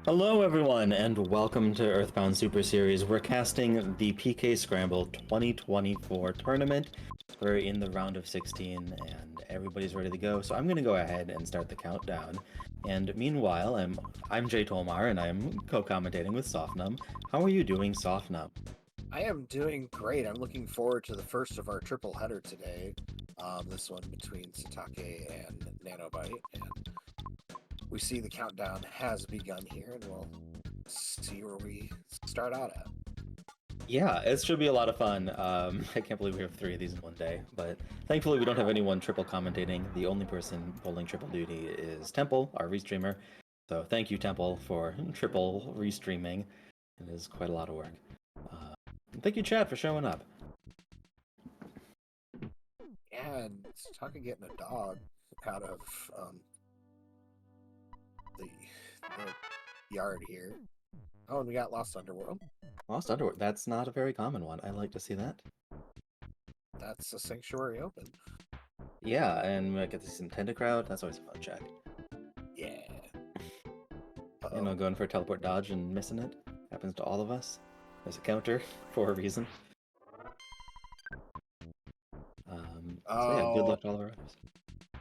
Hello, everyone, and welcome to Earthbound Super Series. We're casting the PK Scramble 2024 tournament. We're in the round of 16, and everybody's ready to go. So I'm going to go ahead and start the countdown. And meanwhile, I'm Jay Tolmar, and I'm co-commentating with Softnum. How are you doing, Softnum? I am doing great. I'm looking forward to the first of our triple header today. This one between Sitake and Nanobite, and we see the countdown has begun here, and we'll see where we start out at. Yeah, it should be a lot of fun. I can't believe we have 3 of these in one day, but thankfully we don't have anyone triple commentating. The only person pulling triple duty is Temple, our restreamer. So thank you, Temple, for triple restreaming. It is quite a lot of work. And thank you, Chad, for showing up. And Sitake getting a dog out of the yard here. Oh, and we got Lost Underworld. Lost Underworld. That's not a very common one. I like to see that. That's a Sanctuary Open. Yeah, and we get to see some Tentacrowd. That's always a fun check. Yeah. You know, going for a teleport dodge and missing it. Happens to all of us. There's a counter for a reason. So yeah, good luck to all of our others.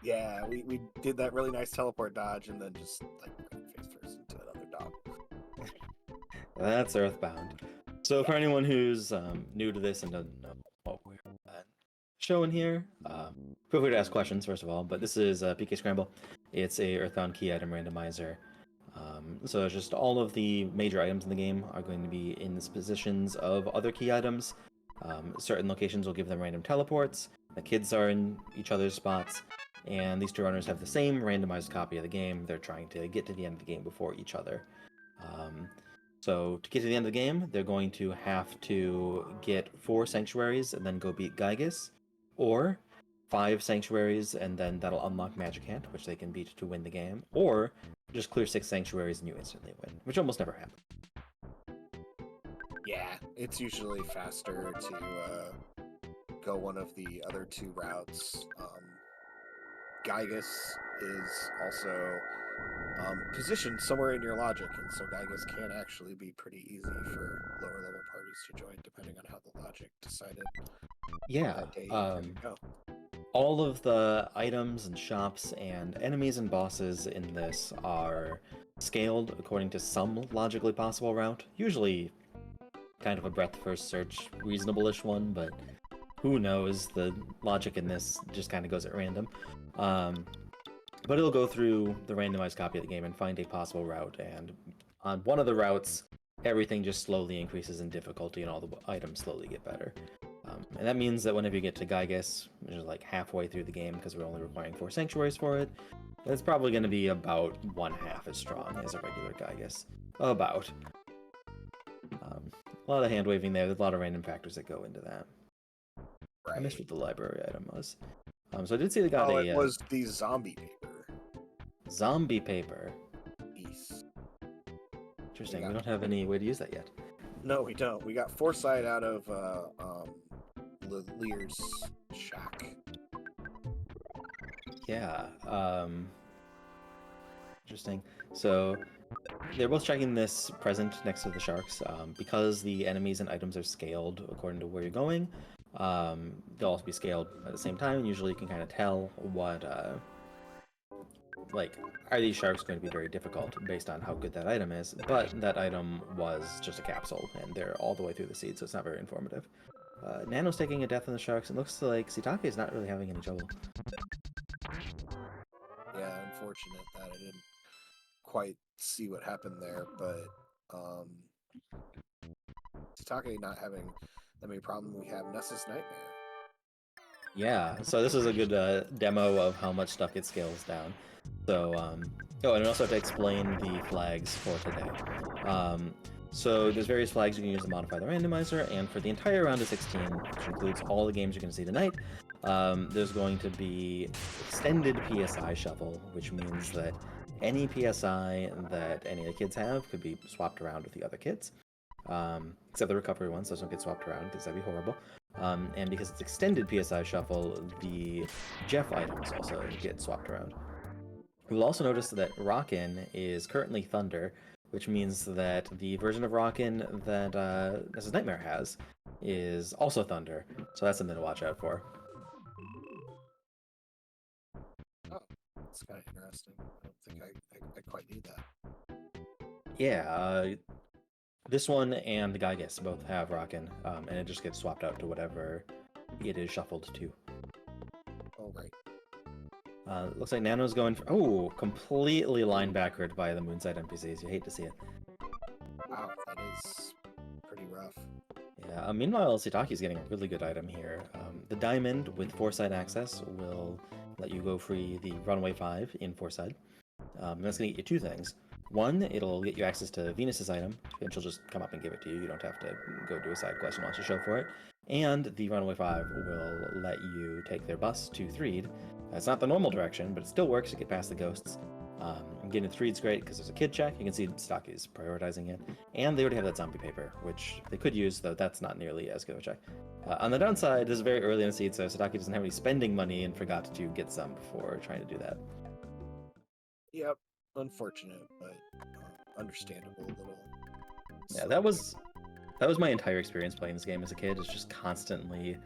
Yeah, we did that really nice teleport dodge and then just like ran face first into another dog. That's Earthbound. So for anyone who's new to this and doesn't know what we're showing here, feel free to ask questions first of all. But this is PK Scramble. It's a Earthbound key item randomizer. So just all of the major items in the game are going to be in the positions of other key items. Certain locations will give them random teleports. The kids are in each other's spots. And these two runners have the same randomized copy of the game. They're trying to get to the end of the game before each other. So to get to the end of the game, they're going to have to get 4 sanctuaries and then go beat Gygus, or 5 sanctuaries and then that'll unlock Magic Hand, which they can beat to win the game, or just clear 6 sanctuaries and you instantly win, which almost never happens. Yeah, it's usually faster to go one of the other 2 routes. Gygus is also positioned somewhere in your logic, and so Gygus can actually be pretty easy for lower level parties to join, depending on how the logic decided. Yeah, that day to go. all of the items and shops and enemies and bosses in this are scaled according to some logically possible route, usually kind of a breadth first search, reasonable-ish one, but who knows, the logic in this just kind of goes at random. But it'll go through the randomized copy of the game and find a possible route, and on one of the routes, everything just slowly increases in difficulty and all the items slowly get better. And that means that whenever you get to Gygus, which is like halfway through the game because we're only requiring 4 sanctuaries for it, it's probably going to be about 1/2 as strong as a regular Gygus. About. A lot of hand waving there, there's a lot of random factors that go into that. Right. I missed what the library item was. So I did see they got it was the zombie paper. Zombie paper. Yes. Interesting. We don't have any way to use that yet. No, we don't. We got Foresight out of Lear's shack. Yeah. Interesting. So they're both checking this present next to the sharks. Because the enemies and items are scaled according to where you're going, they'll also be scaled at the same time. Usually you can kind of tell what, like, are these sharks going to be very difficult based on how good that item is, but that item was just a capsule, and they're all the way through the seed, so it's not very informative. Nano's taking a death in the sharks, and looks like Sitake is not really having any trouble. Yeah, unfortunate that I didn't quite see what happened there, but Sitake not having that many problems. We have Nessa's Nightmare. Yeah, so this is a good demo of how much stuff gets scales down. So, oh, and I also have to explain the flags for today. So there's various flags you can use to modify the randomizer, and for the entire round of 16, which includes all the games you're going to see tonight, there's going to be extended PSI shuffle, which means that any PSI that any of the kids have could be swapped around with the other kids. Except the recovery ones, those don't get swapped around because that'd be horrible. And because it's extended PSI shuffle, the Jeff items also get swapped around. We'll also notice that Rockin' is currently Thunder, which means that the version of Rockin' that Mrs. Nightmare has is also Thunder. So that's something to watch out for. Oh, that's kind of interesting. I don't think I quite need that. Yeah, this one and the Gygas both have Rockin', and it just gets swapped out to whatever it is shuffled to. Oh, right. Looks like Nano's going for... Oh, completely linebackered by the Moonside NPCs. You hate to see it. Wow, that is pretty rough. Yeah, meanwhile, Sitaki's getting a really good item here. The Diamond with Foresight access will let you go free the Runaway 5 in Foresight. And that's going to get you two things. One, it'll get you access to Venus's item, and she'll just come up and give it to you. You don't have to go do a side quest and launch a show for it. And the Runaway 5 will let you take their bus to Threed. It's not the normal direction, but it still works to get past the ghosts. Getting to Threed's great because there's a kid check. You can see Staki's prioritizing it. And they already have that zombie paper, which they could use, though that's not nearly as good of a check. On the downside, this is very early in the seed, so Sataki doesn't have any spending money and forgot to get some before trying to do that. Yep, unfortunate, but understandable a little. Yeah, that was my entire experience playing this game as a kid. Is just constantly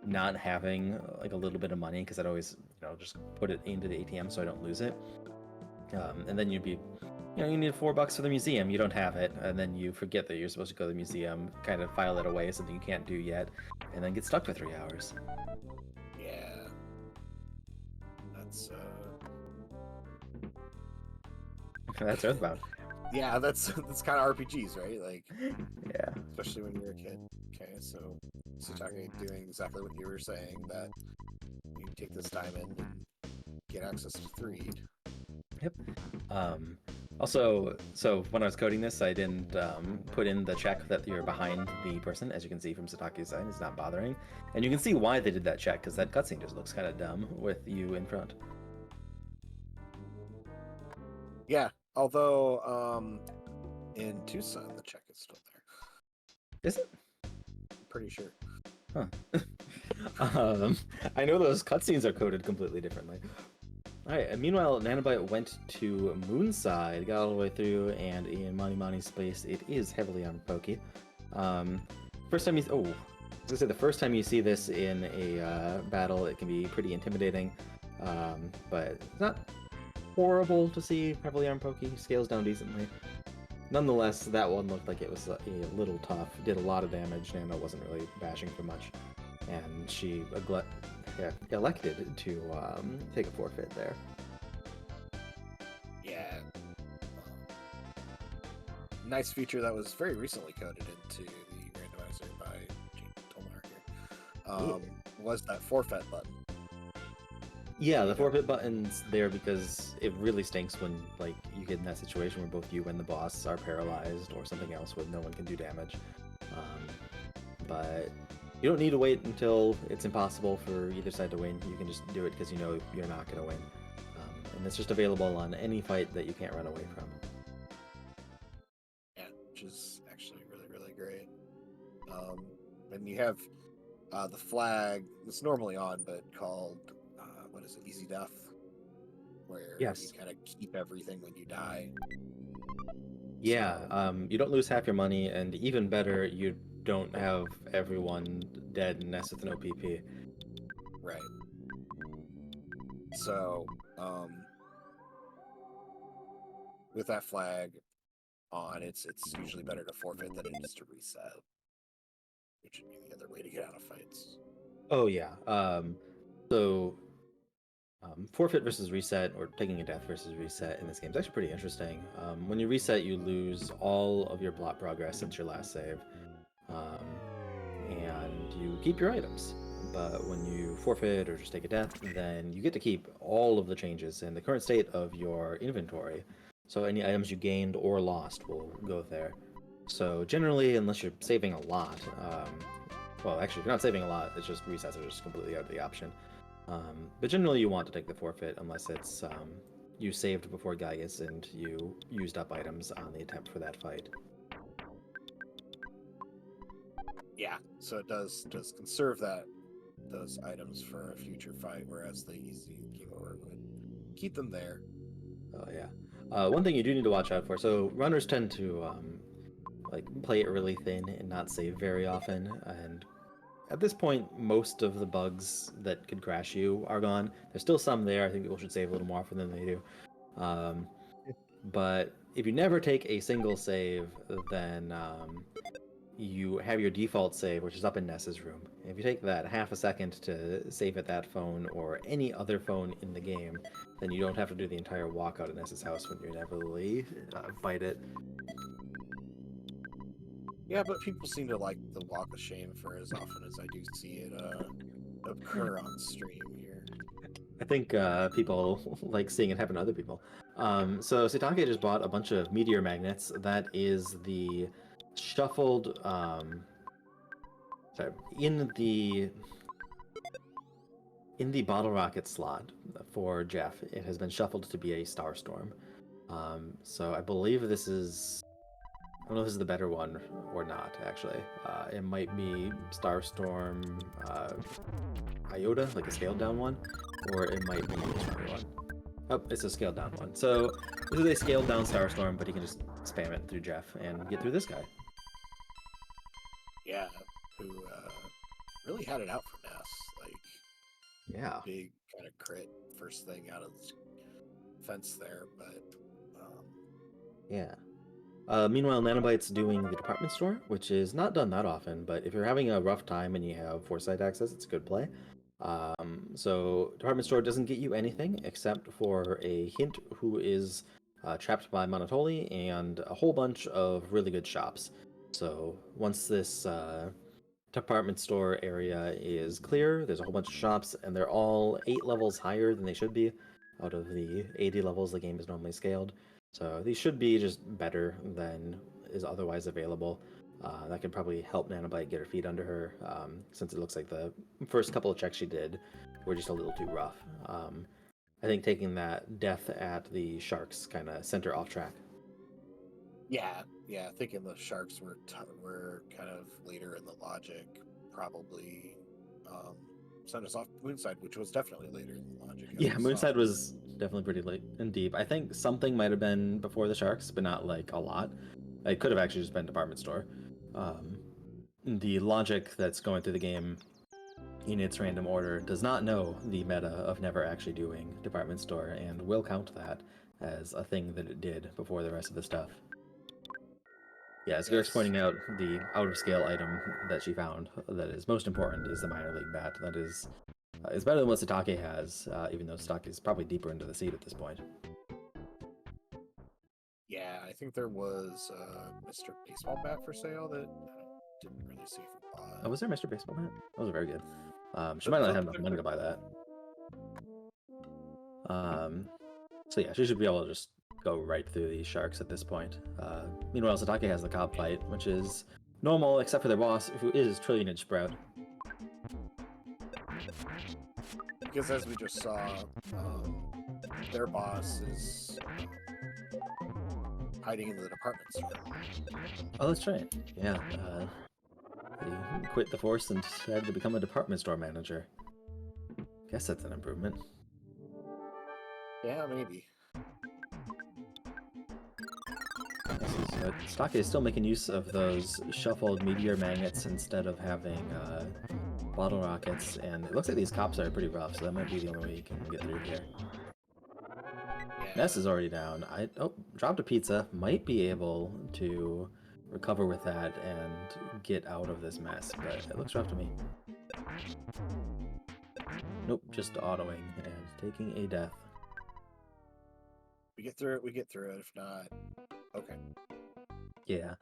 not having like a little bit of money because I'd always just put it into the ATM so I don't lose it. And then you'd be, you need $4 for the museum, you don't have it, and then you forget that you're supposed to go to the museum, kind of file it away, something you can't do yet, and then get stuck for 3 hours. Yeah, that's That's Earthbound. yeah, that's kind of RPGs, right? Like, Yeah. especially when you're a kid. Okay, so Sitake doing exactly what you were saying, that you take this diamond and get access to Threed. Yep. Also, so when I was coding this, I didn't put in the check that you're behind the person. As you can see from Sataki's side, it's not bothering. And you can see why they did that check, because that cutscene just looks kind of dumb with you in front. Yeah, although in Tucson the check is still there. Is it? I'm pretty sure. Huh. I know those cutscenes are coded completely differently. Alright, and meanwhile, Nanobite went to Moonside, got all the way through, and in Mani Mani's space, it is heavily on pokey. First time you... I was gonna say, the first time you see this in a battle, it can be pretty intimidating, but it's not horrible to see heavily on pokey, scales down decently. Nonetheless, that one looked like it was a little tough, did a lot of damage, Nano wasn't really bashing for much, and she elected to take a forfeit there. Yeah. Nice feature that was very recently coded into the randomizer by Tomar here. Was that forfeit button. Yeah, the forfeit button's there because it really stinks when you get in that situation where both you and the boss are paralyzed or something else where no one can do damage. But you don't need to wait until it's impossible for either side to win. You can just do it because you know you're not going to win. And it's just available on any fight that you can't run away from. Yeah, which is actually really, really great. And you have the flag that's normally on, but called, what is it, Easy Death? Where Yes. you kind of keep everything when you die. Yeah, So, you don't lose half your money, and even better, you don't have everyone dead and nest with no PP. right. So, with that flag on, it's usually better to forfeit than it is to reset, which would be the other way to get out of fights. Oh yeah. So forfeit versus reset, or taking a death versus reset in this game is actually pretty interesting. When you reset, you lose all of your plot progress since your last save, and you keep your items. But when you forfeit or just take a death, then you get to keep all of the changes in the current state of your inventory. So any items you gained or lost will go there. So generally, unless you're saving a lot, well, actually, if you're not saving a lot, it's just resets are just completely out of the option. But generally, you want to take the forfeit unless it's you saved before Gygas and you used up items on the attempt for that fight. Yeah, so it does conserve those items for a future fight, whereas the easy keyboard would keep them there. Oh yeah. One thing you do need to watch out for. So runners tend to like play it really thin and not save very often. And at this point, most of the bugs that could crash you are gone. There's still some there. I think people should save a little more often than they do. Um, but if you never take a single save, then you have your default save, which is up in Ness's room. And if you take that half a second to save at that phone or any other phone in the game, then you don't have to do the entire walk out of Ness's house when you inevitably bite it. Yeah, but people seem to like the walk of shame for as often as I do see it occur on stream here. I think people like seeing it happen to other people. So Sitake just bought a bunch of meteor magnets. That is the shuffled. Sorry, in the bottle rocket slot for Jeff, it has been shuffled to be a Starstorm. So I believe this is. I don't know if this is the better one or not, actually. It might be Starstorm Iota, like a scaled down one, or it might be a stronger one. Oh, it's a scaled down one. So this is a scaled down Starstorm, but he can just spam it through Jeff and get through this guy. Yeah, who really had it out for Ness. Like, Yeah. big kind of crit first thing out of the fence there, but Yeah. Meanwhile, Nanobite's doing the department store, which is not done that often, but if you're having a rough time and you have foresight access, it's a good play. So department store doesn't get you anything except for a hint who is trapped by Monotoli and a whole bunch of really good shops. So once this department store area is clear, there's a whole bunch of shops, and they're all 8 levels higher than they should be out of the 80 levels the game is normally scaled. So these should be just better than is otherwise available. That could probably help Nanobite get her feet under her, since it looks like the first couple of checks she did were just a little too rough. I think taking that death at the sharks kind of sent her off track. yeah, thinking the sharks were kind of later in the logic, probably sent us off Moonside, which was definitely later in the logic. Yeah, Moonside was definitely pretty late and deep. I think something might have been before the sharks, but not like a lot. It could have actually just been department store. The logic that's going through the game in its random order does not know the meta of never actually doing department store and will count that as a thing that it did before the rest of the stuff. Yeah, as Garrick's pointing out, the out-of-scale item that she found that is most important is the minor league bat. That is, it's better than what Sitake has, even though Sitake is probably deeper into the seed at this point. Yeah, I think there was Mr. Baseball Bat for sale that I didn't really see if we bought. Oh, was there Mr. Baseball Bat? That was very good. She might not have enough money to buy that. So yeah, she should be able to just go right through these sharks at this point. Meanwhile, Sitake has the cob fight, which is normal except for their boss, who is Trillionage Sprout. Because as we just saw, their boss is hiding in the department store. Oh, that's right. Yeah. He quit the force and decided to become a department store manager. Guess that's an improvement. Yeah, maybe. Sitake is still making use of those shuffled meteor magnets instead of having bottle rockets, and it looks like these cops are pretty rough, so that might be the only way you can get through here. Yeah. Ness is already down. Dropped a pizza. Might be able to recover with that and get out of this mess, but it looks rough to me. Nope, just autoing and taking a death. We get through it, if not, okay. Yeah.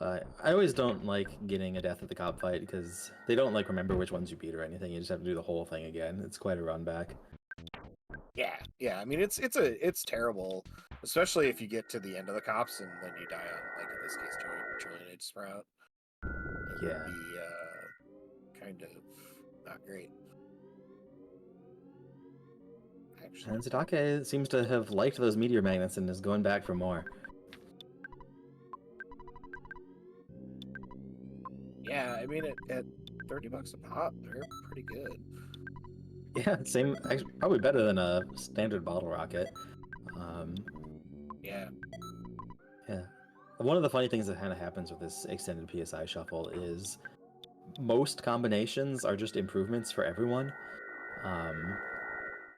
I always don't like getting a death at the cop fight because they don't like remember which ones you beat or anything. You just have to do the whole thing again. It's quite a run back. Yeah. I mean, it's terrible, especially if you get to the end of the cops and then you die on, like in this case, Trillionage Sprout. It Yeah. would be kind of not great. Actually, And Sitake seems to have liked those meteor magnets and is going back for more. yeah, I mean, at $30 a pop, they're pretty good. Yeah, same. Actually, probably better than a standard bottle rocket. Yeah. Yeah. One of the funny things that kind of happens with this extended PSI shuffle is most combinations are just improvements for everyone.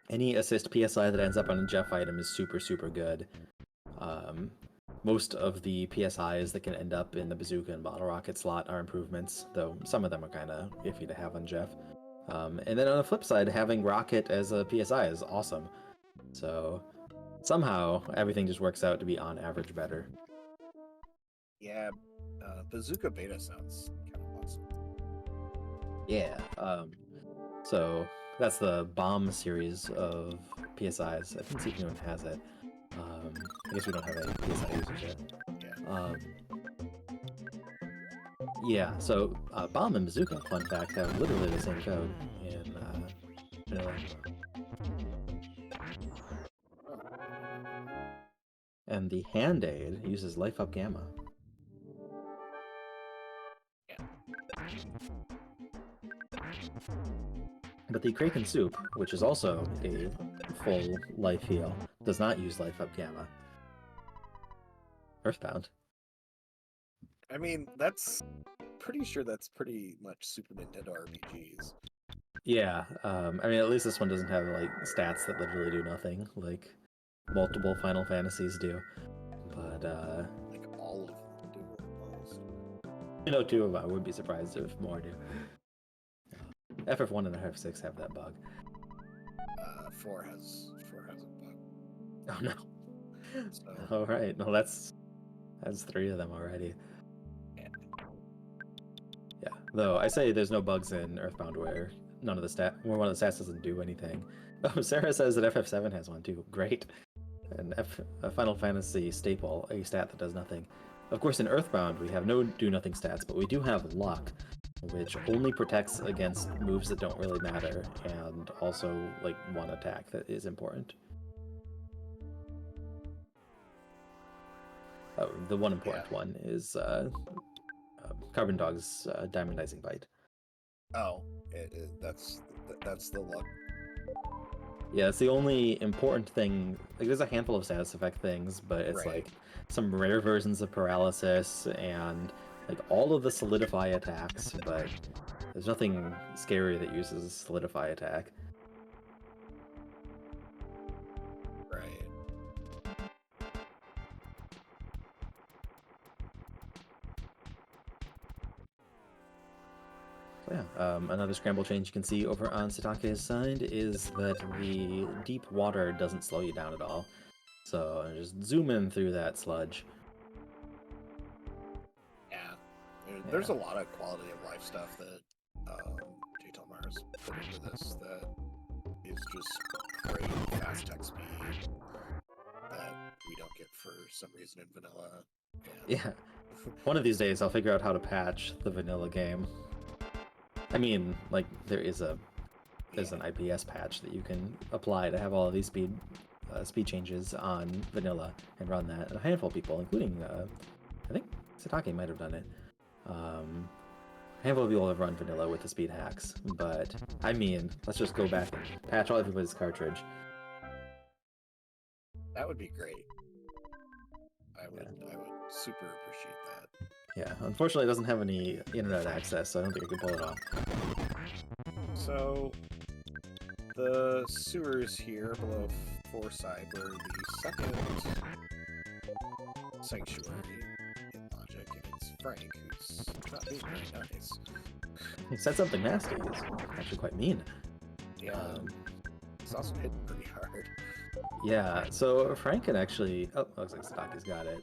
Any assist PSI that ends up on a Jeff item is super, super good. Most of the PSIs that can end up in the bazooka and bottle rocket slot are improvements, though some of them are kind of iffy to have on Jeff. And then on the flip side, having rocket as a PSI is awesome. So somehow everything just works out to be on average better. Yeah. Bazooka Beta sounds kind of awesome. Yeah. So that's the bomb series of PSIs. I think see if anyone has it. I guess we don't have any PSI users yet. Yeah. Yeah, so bomb and bazooka, fun fact, have literally the same code in vanilla. And the hand aid uses life up gamma. Yeah. But the Kraken soup, which is also a full life heal, does not use life up gamma. Earthbound. I mean, that's pretty sure that's pretty much Super Nintendo RPGs. Yeah, I mean, at least this one doesn't have like stats that literally do nothing, like multiple Final Fantasies do. But Like all of them do almost. you know, 2 of them, I would be surprised if more do. FF1 and FF6 have that bug. 4 has a bug. Oh no. So All right, well that's 3 of them already. yeah. Yeah, though I say there's no bugs in Earthbound where one of the stats doesn't do anything. Oh, Sarah says that FF7 has one too. Great. And a Final Fantasy staple, a stat that does nothing. Of course, in Earthbound we have no do nothing stats, but we do have luck, which only protects against moves that don't really matter, and also like one attack that is important. Oh, the one important one is Carbon Dog's Diamondizing Bite. Oh, that's the luck. Yeah, it's the only important thing. Like, there's a handful of status effect things, but it's Right. like some rare versions of paralysis and like all of the solidify attacks, but there's nothing scary that uses solidify attack. Right. So yeah, another scramble change you can see over on Sitake's side is that the deep water doesn't slow you down at all. So just zoom in through that sludge. Yeah. There's a lot of quality of life stuff that J. Tomars put into this that is just great fast tech speed that we don't get for some reason in vanilla. Yeah. One of these days I'll figure out how to patch the vanilla game. I mean, like, there's an IPS patch that you can apply to have all of these speed changes on vanilla and run that. And a handful of people, including, I think Sitake might have done it. A handful of people have run vanilla with the speed hacks, but I mean, let's just go back and patch all everybody's cartridge. That would be great. I would super appreciate that. Yeah, unfortunately it doesn't have any internet access, so I don't think I can pull it off. So, the sewers here below Forside were the second sanctuary in Logic, and it's Frank, who's not being very nice. He said something nasty. He's actually quite mean. Yeah, it's also hidden pretty hard. Yeah, so Frank can actually... Oh, looks like Sadaki's got it.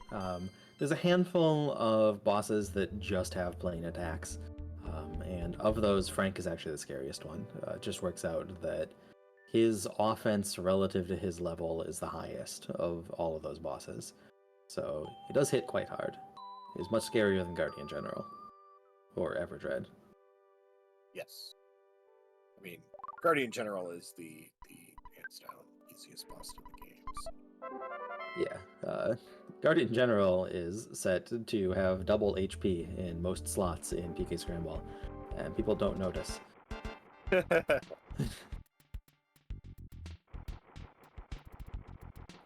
There's a handful of bosses that just have plain attacks. And of those, Frank is actually the scariest one. It just works out that his offense relative to his level is the highest of all of those bosses. So he does hit quite hard. He's much scarier than Guardian General. Or Everdread. Yes. I mean, Guardian General is the hands down easiest boss in the games. Yeah, Guardian General is set to have double HP in most slots in PK Scramble, and people don't notice.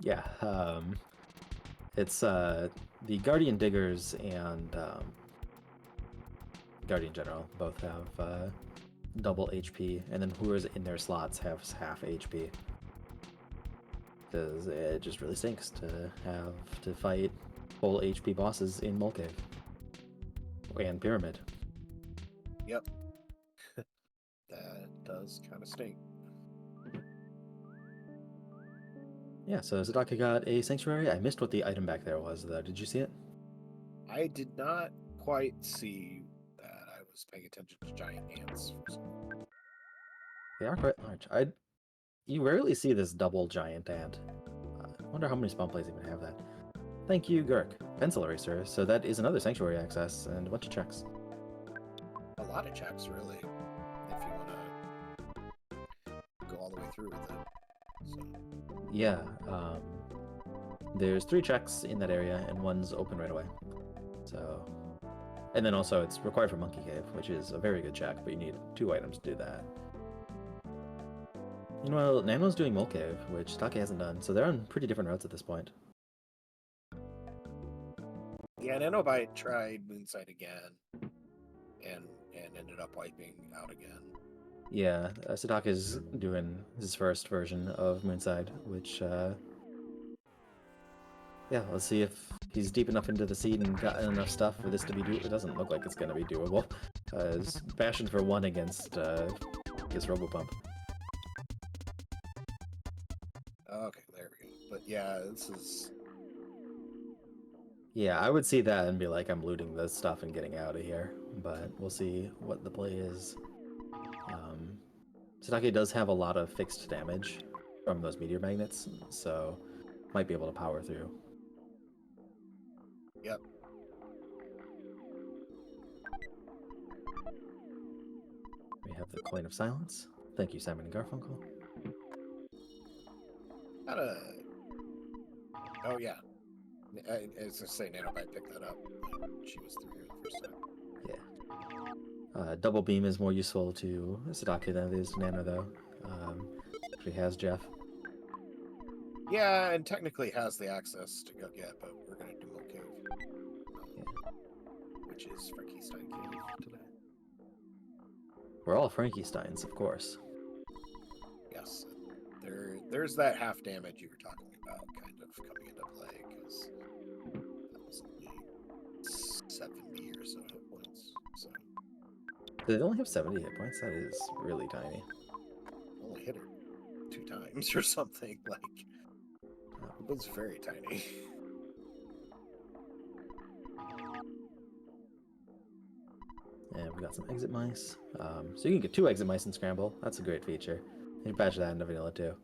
Yeah, It's the Guardian Diggers and Guardian General both have double HP, and then whoever's in their slots has half HP. Because it just really stinks to have to fight full HP bosses in Mole Cave and Pyramid. Yep. That does kind of stink. Yeah, so Sitake got a Sanctuary. I missed what the item back there was, though. Did you see it? I did not quite see that. I was paying attention to giant ants. They are quite large. You rarely see this double giant ant. I wonder how many spawn plays even have that. Thank you, Gurk. Pencil eraser. So that is another Sanctuary access and a bunch of checks. A lot of checks, really, if you want to go all the way through with it. So. Yeah, there's 3 checks in that area, and one's open right away. So, and then also it's required for Monkey Cave, which is a very good check, but you need 2 items to do that. Meanwhile, Nano's doing Mole Cave, which Sitake hasn't done, so they're on pretty different routes at this point. Yeah, Nanobite tried Moonside again, and ended up wiping out again. Yeah, Sitake's doing his first version of Moonside, which, yeah, let's see if he's deep enough into the seed and gotten enough stuff for this to be doable. It doesn't look like it's going to be doable. He's bashing for 1 against Robopump. Okay, there we go. But yeah, this is... Yeah, I would see that and be like, I'm looting this stuff and getting out of here. But we'll see what the play is. Sitake does have a lot of fixed damage from those meteor magnets, so might be able to power through. Yep. We have the Coin of Silence. Thank you, Simon and Garfunkel. Oh, yeah. I was going to say, Nanobite picked that up. She was through here the first time. Yeah. Double Beam is more useful to Sitake than it is to Nano, though. She has Jeff. Yeah, and technically has the access to go get, but we're going to do Mole Cave. Yeah. Which is Frankenstein Cave today. We're all Frankensteins, of course. Yes. There's that half damage you were talking about kind of coming into play, because that was only 70 or so hit points. So They only have 70 hit points? That is really tiny. only hit her 2 times or something. Like, it was very tiny. And we got some exit mice. So you can get 2 exit mice in Scramble. That's a great feature. You can patch that into vanilla too.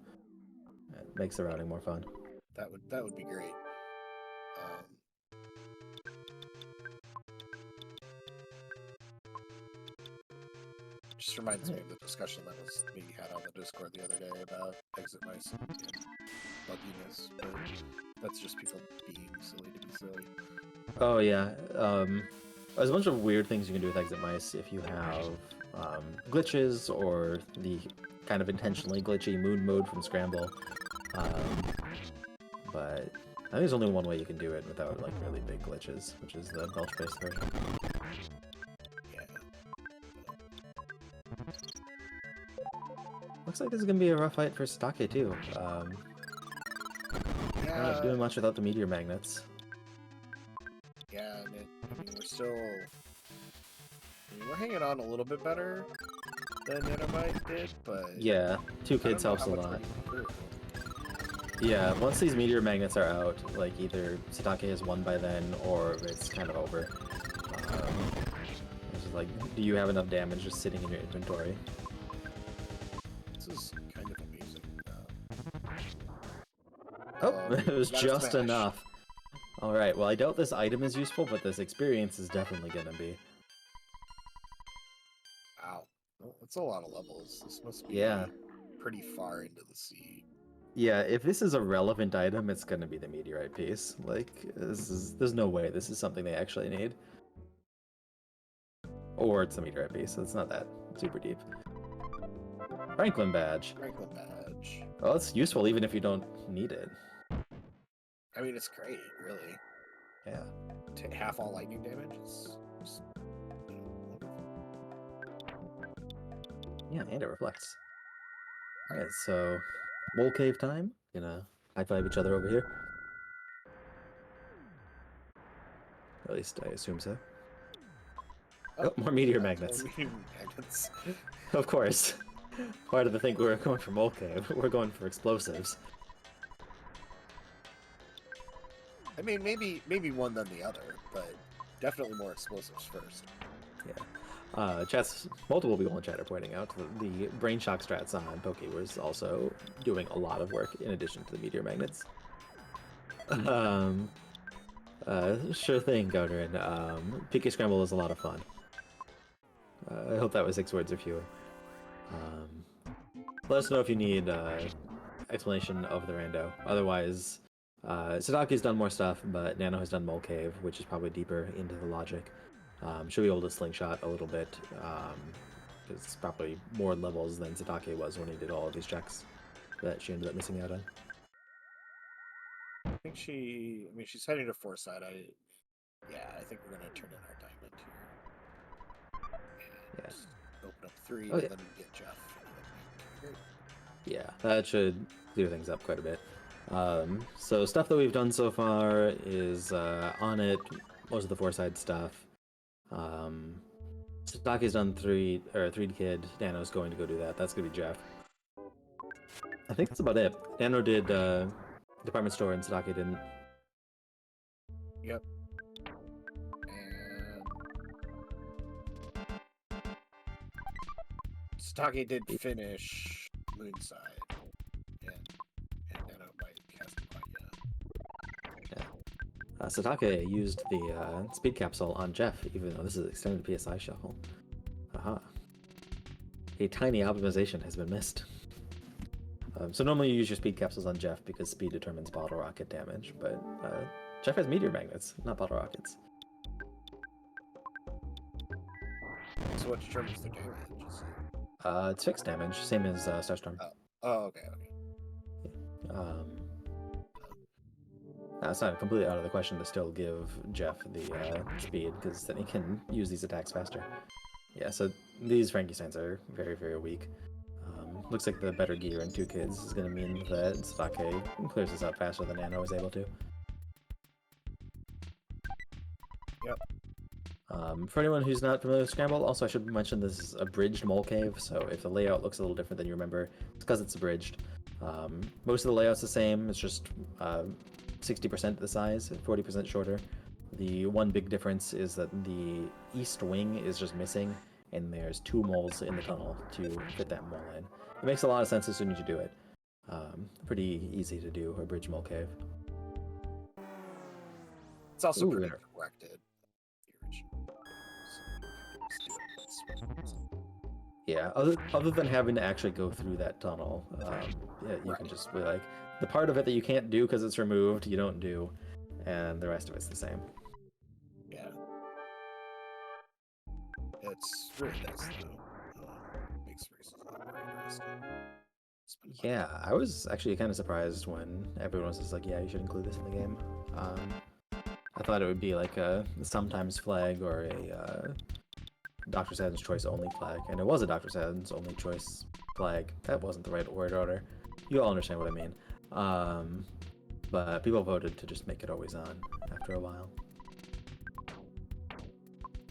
It makes the routing more fun. That would be great. Just reminds me of the discussion that was being had on the Discord the other day about exit mice and bugginess, but that's just people being silly to be silly. Oh yeah. There's a bunch of weird things you can do with exit mice if you have glitches or the kind of intentionally glitchy moon mode from Scramble. But I think there's only one way you can do it without like really big glitches, which is the belch-based version. Yeah. Looks like this is gonna be a rough fight for Sitake too. Not doing much without the meteor magnets. Yeah, and we're hanging on a little bit better than Nanobite did, but... Yeah, 2 kids helps a lot. Yeah, once these meteor magnets are out, like either Sitake has won by then or it's kind of over. It's just like, do you have enough damage just sitting in your inventory? This is kind of amazing. Oh, it was just smash. enough. Alright, well I doubt this item is useful, but this experience is definitely gonna be. Wow. Well, that's a lot of levels. This must be pretty far into the sea. Yeah, if this is a relevant item, it's gonna be the meteorite piece. Like, there's no way this is something they actually need. Or it's a meteorite piece, so it's not that super deep. Franklin badge. Franklin badge. Well, it's useful even if you don't need it. I mean, it's great, really. Yeah. Half all lightning damage is Yeah, and it reflects. Alright, so Mole Cave time. Gonna high five each other over here. At least I assume so. Oh, more meteor magnets. Meteor magnets. Of course. Why did they think we were going for Mole Cave? We're going for explosives. I mean, maybe one then the other, but definitely more explosives first. Yeah. Chat's multiple people in chat are pointing out that the brain shock strats on Poke was also doing a lot of work in addition to the meteor magnets. Sure thing, Godrin. PK Scramble is a lot of fun. I hope that was 6 words or fewer. Let us know if you need explanation of the rando. Otherwise, Sadaki's done more stuff, but Nano has done Mole Cave, which is probably deeper into the logic. Should be able to slingshot a little bit. It's probably more levels than Sadaki was when he did all of these checks that she ended up missing out on. I think she's heading to Foresight. I think we're gonna turn in our diamond here. And open up 3 and then get Jeff. Yeah, that should clear things up quite a bit. So stuff that we've done so far is on it, most of the Foresight stuff. Sadaki's done 3 Kid. Nano's going to go do that. That's gonna be Jeff. I think that's about it. Nano did department store and Sadaki didn't. Yep. And Satake did finish Moonside, and Nano might cast it quite yet. Yeah. Satake used the speed capsule on Jeff, even though this is extended PSI shuffle. Aha. A tiny optimization has been missed. So normally you use your speed capsules on Jeff because speed determines bottle rocket damage, but Jeff has meteor magnets, not bottle rockets. So what determines the damage? Is it? It's fixed damage, same as Starstorm. Okay. It's not completely out of the question to still give Jeff the speed, because then he can use these attacks faster. Yeah, so these Frankensteins are very, very weak. Looks like the better gear in 2 Kids is going to mean that Satake clears this up faster than Nano was able to. Yep. For anyone who's not familiar with Scramble, also I should mention this is a bridged Mole Cave, so if the layout looks a little different than you remember, it's because it's abridged. Most of the layout's the same, it's just 60% the size, 40% shorter. The one big difference is that the east wing is just missing, and there's 2 moles in the tunnel to fit that mole in. It makes a lot of sense as soon as you do it. Pretty easy to do a bridge Mole Cave. It's also pretty corrected. The original. Yeah, other than having to actually go through that tunnel, you can just be like, the part of it that you can't do because it's removed, you don't do, and the rest of it's the same. Yeah. It's really nice, though. Makes races a lot more interesting. Yeah, I was actually kind of surprised when everyone was just like, yeah, you should include this in the game. I thought it would be like a sometimes flag or a Dr. Sadden's choice only flag, and it was a Dr. Sadden's only choice flag. That wasn't the right word order. You all understand what I mean. But people voted to just make it always on after a while.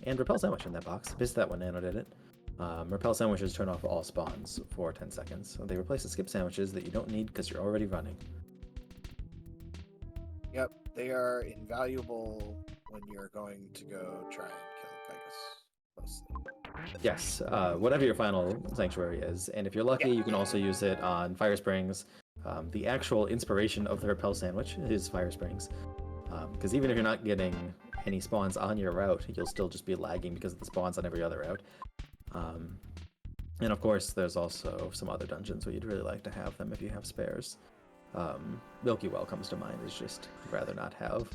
And Repel Sandwich in that box. Missed that when Nano did it. Repel Sandwiches turn off all spawns for 10 seconds. So they replace the skip sandwiches that you don't need because you're already running. Yep, they are invaluable when you're going to go try and kill Gigas, mostly. Yes, whatever your final sanctuary is. And if you're lucky, you can also use it on Fire Springs. The actual inspiration of the Repel Sandwich is Fire Springs. Because even if you're not getting any spawns on your route, you'll still just be lagging because of the spawns on every other route. And of course, there's also some other dungeons where you'd really like to have them if you have spares. Milky Well comes to mind. It's just rather not have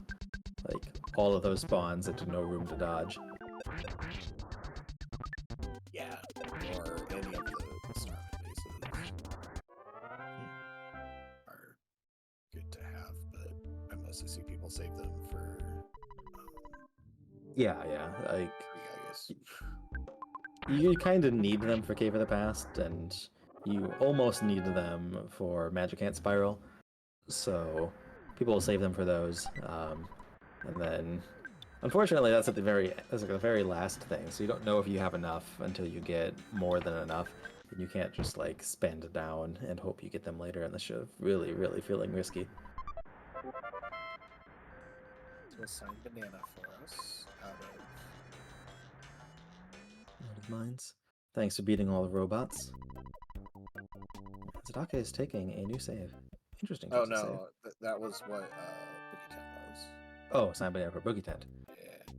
like all of those spawns into no room to dodge. Yeah, or any of the starving bases are good to have, but I'm honestly see people save them for Yeah, like free, I guess. you kind of need them for Cave of the Past, and you almost need them for Magic Ant Spiral. So people will save them for those, and then unfortunately that's at that's like the very last thing. So you don't know if you have enough until you get more than enough, and you can't just like spend down and hope you get them later. And this should really, really feeling risky. So assign banana for us out Out of mines. Thanks for beating all the robots. Zadaka is taking a new save. Interesting of. Oh choice of save. no, that was what Boogie Town was. Oh, signed by for Boogie Tent. Yeah.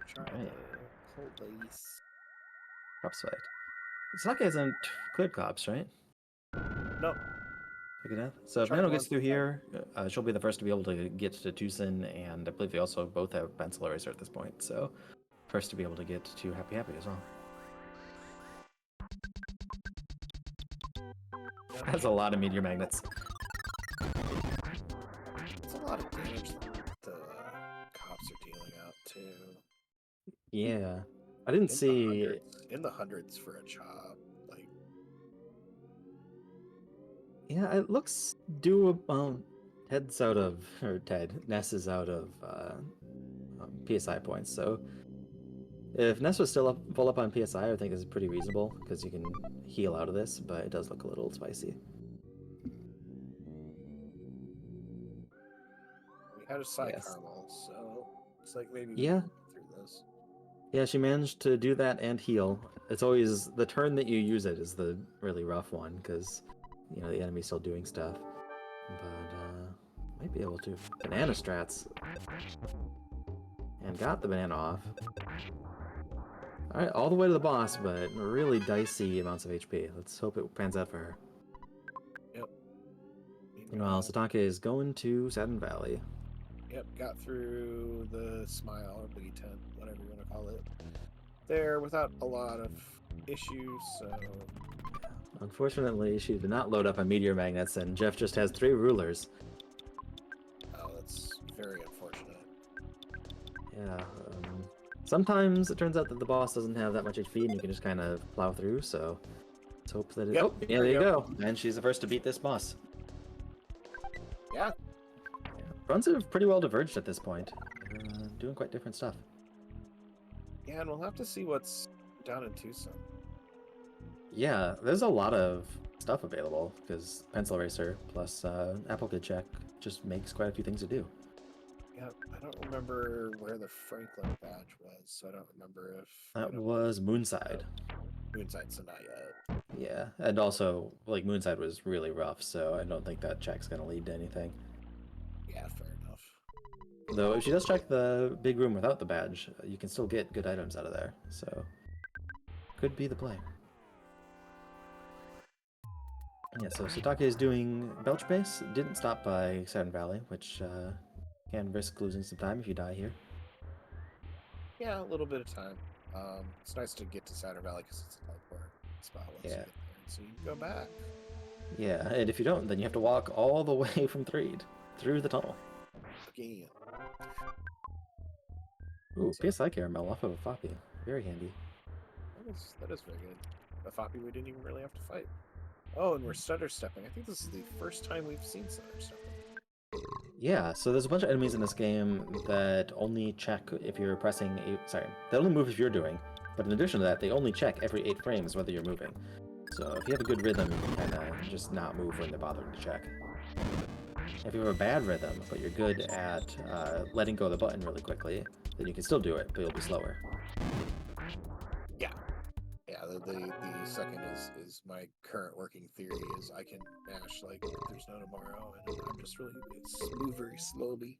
Try Right. the police. Cops fight. Zadaka hasn't cleared cops, right? No. Good enough. So if Try Nano one gets through more time. here, she'll be the first to be able to get to Tucson, and I believe they also both have pencil eraser at this point. So first to be able to get to Happy Happy as well. That's a lot of meteor magnets. It's a lot of damage that the cops are dealing out too. Yeah, I didn't see. In the hundreds for a job. Like, Yeah, it looks doable. Ted's out of, or Ness is out of PSI points. So if Ness was still full up on PSI, I think this is pretty reasonable because you can heal out of this, but it does look a little spicy. we had a side Yes. caramel, so it's like maybe we Yeah. can get through this. Yeah, she managed to do that and heal. It's always the turn that you use it is the really rough one because you know the enemy's still doing stuff. But might be able to banana strats and got the banana off. All right, all the way to the boss, but really dicey amounts of HP. Let's hope it pans out for her. Yep. Meanwhile, Satake is going to Saturn Valley. Yep, got through the smile or boogie tent, whatever you want to call it, there without a lot of issues, so... Unfortunately, she did not load up on meteor magnets, and Jeff just has 3 rulers. Oh, that's very unfortunate. Yeah, sometimes it turns out that the boss doesn't have that much HP and you can just kind of plow through, so let's hope that it... Yep, oh, yeah, there you go. And she's the first to beat this boss. Yeah. Runs have pretty well diverged at this point. Doing quite different stuff. Yeah, and we'll have to see what's down in Tucson. Yeah, there's a lot of stuff available, because Pencil Eraser plus Apple Kid Check just makes quite a few things to do. Yeah, I don't remember where the Franklin badge was, so I don't remember if... That was Moonside. Moonside, so not yet. Yeah, and also, like, Moonside was really rough, so I don't think that check's going to lead to anything. Yeah, fair enough. Though, if she does check the big room without the badge, you can still get good items out of there, so could be the play. Yeah, so Satake is doing Belch Base, didn't stop by Saturn Valley, which can risk losing some time if you die here. Yeah, a little bit of time. It's nice to get to Saturn Valley because it's a teleport spot once you get there, so you can go back. Yeah, and if you don't, then you have to walk all the way from Threed through the tunnel. Again. Ooh, PSI caramel off of a Foppy. Very handy. That is very good. A Foppy we didn't even really have to fight. Oh, and we're stutter stepping. I think this is the first time we've seen stutter stepping. Yeah, so there's a bunch of enemies in this game that only check if you're pressing they only move if you're doing, but in addition to that, they only check every 8 frames whether you're moving. So if you have a good rhythm, you can kind of just not move when they're bothering to check. If you have a bad rhythm, but you're good at letting go of the button really quickly, then you can still do it, but you'll be slower. Yeah. Yeah, the second is my current working theory is I can mash like there's no tomorrow, and I'm just really move very slowly.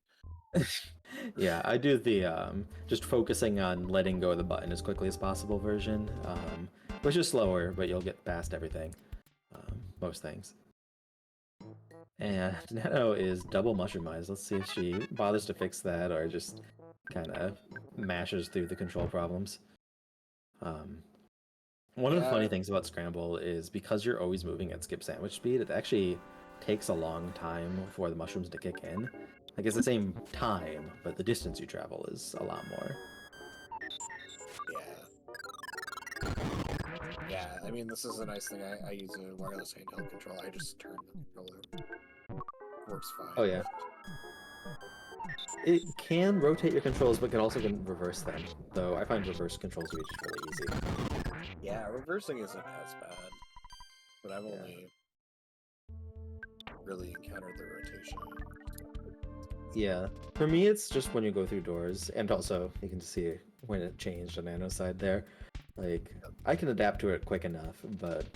Yeah, I do the just focusing on letting go of the button as quickly as possible version, which is slower, but you'll get past everything, most things. And Nano is double mushroomized. Let's see if she bothers to fix that or just kind of mashes through the control problems. One of the funny things about Scramble is because you're always moving at skip sandwich speed, it actually takes a long time for the mushrooms to kick in. Like, it's the same time, but the distance you travel is a lot more. Yeah, I mean, this is a nice thing. I use a wireless handheld controller. I just turn the controller. Works fine. Oh, yeah. It can rotate your controls, but can reverse them. Though I find reverse controls to be just really easy. Yeah, reversing isn't as bad. But I've only really encountered the rotation. Yeah. For me, it's just when you go through doors, and also you can see when it changed on Nano's side there. Like, I can adapt to it quick enough, but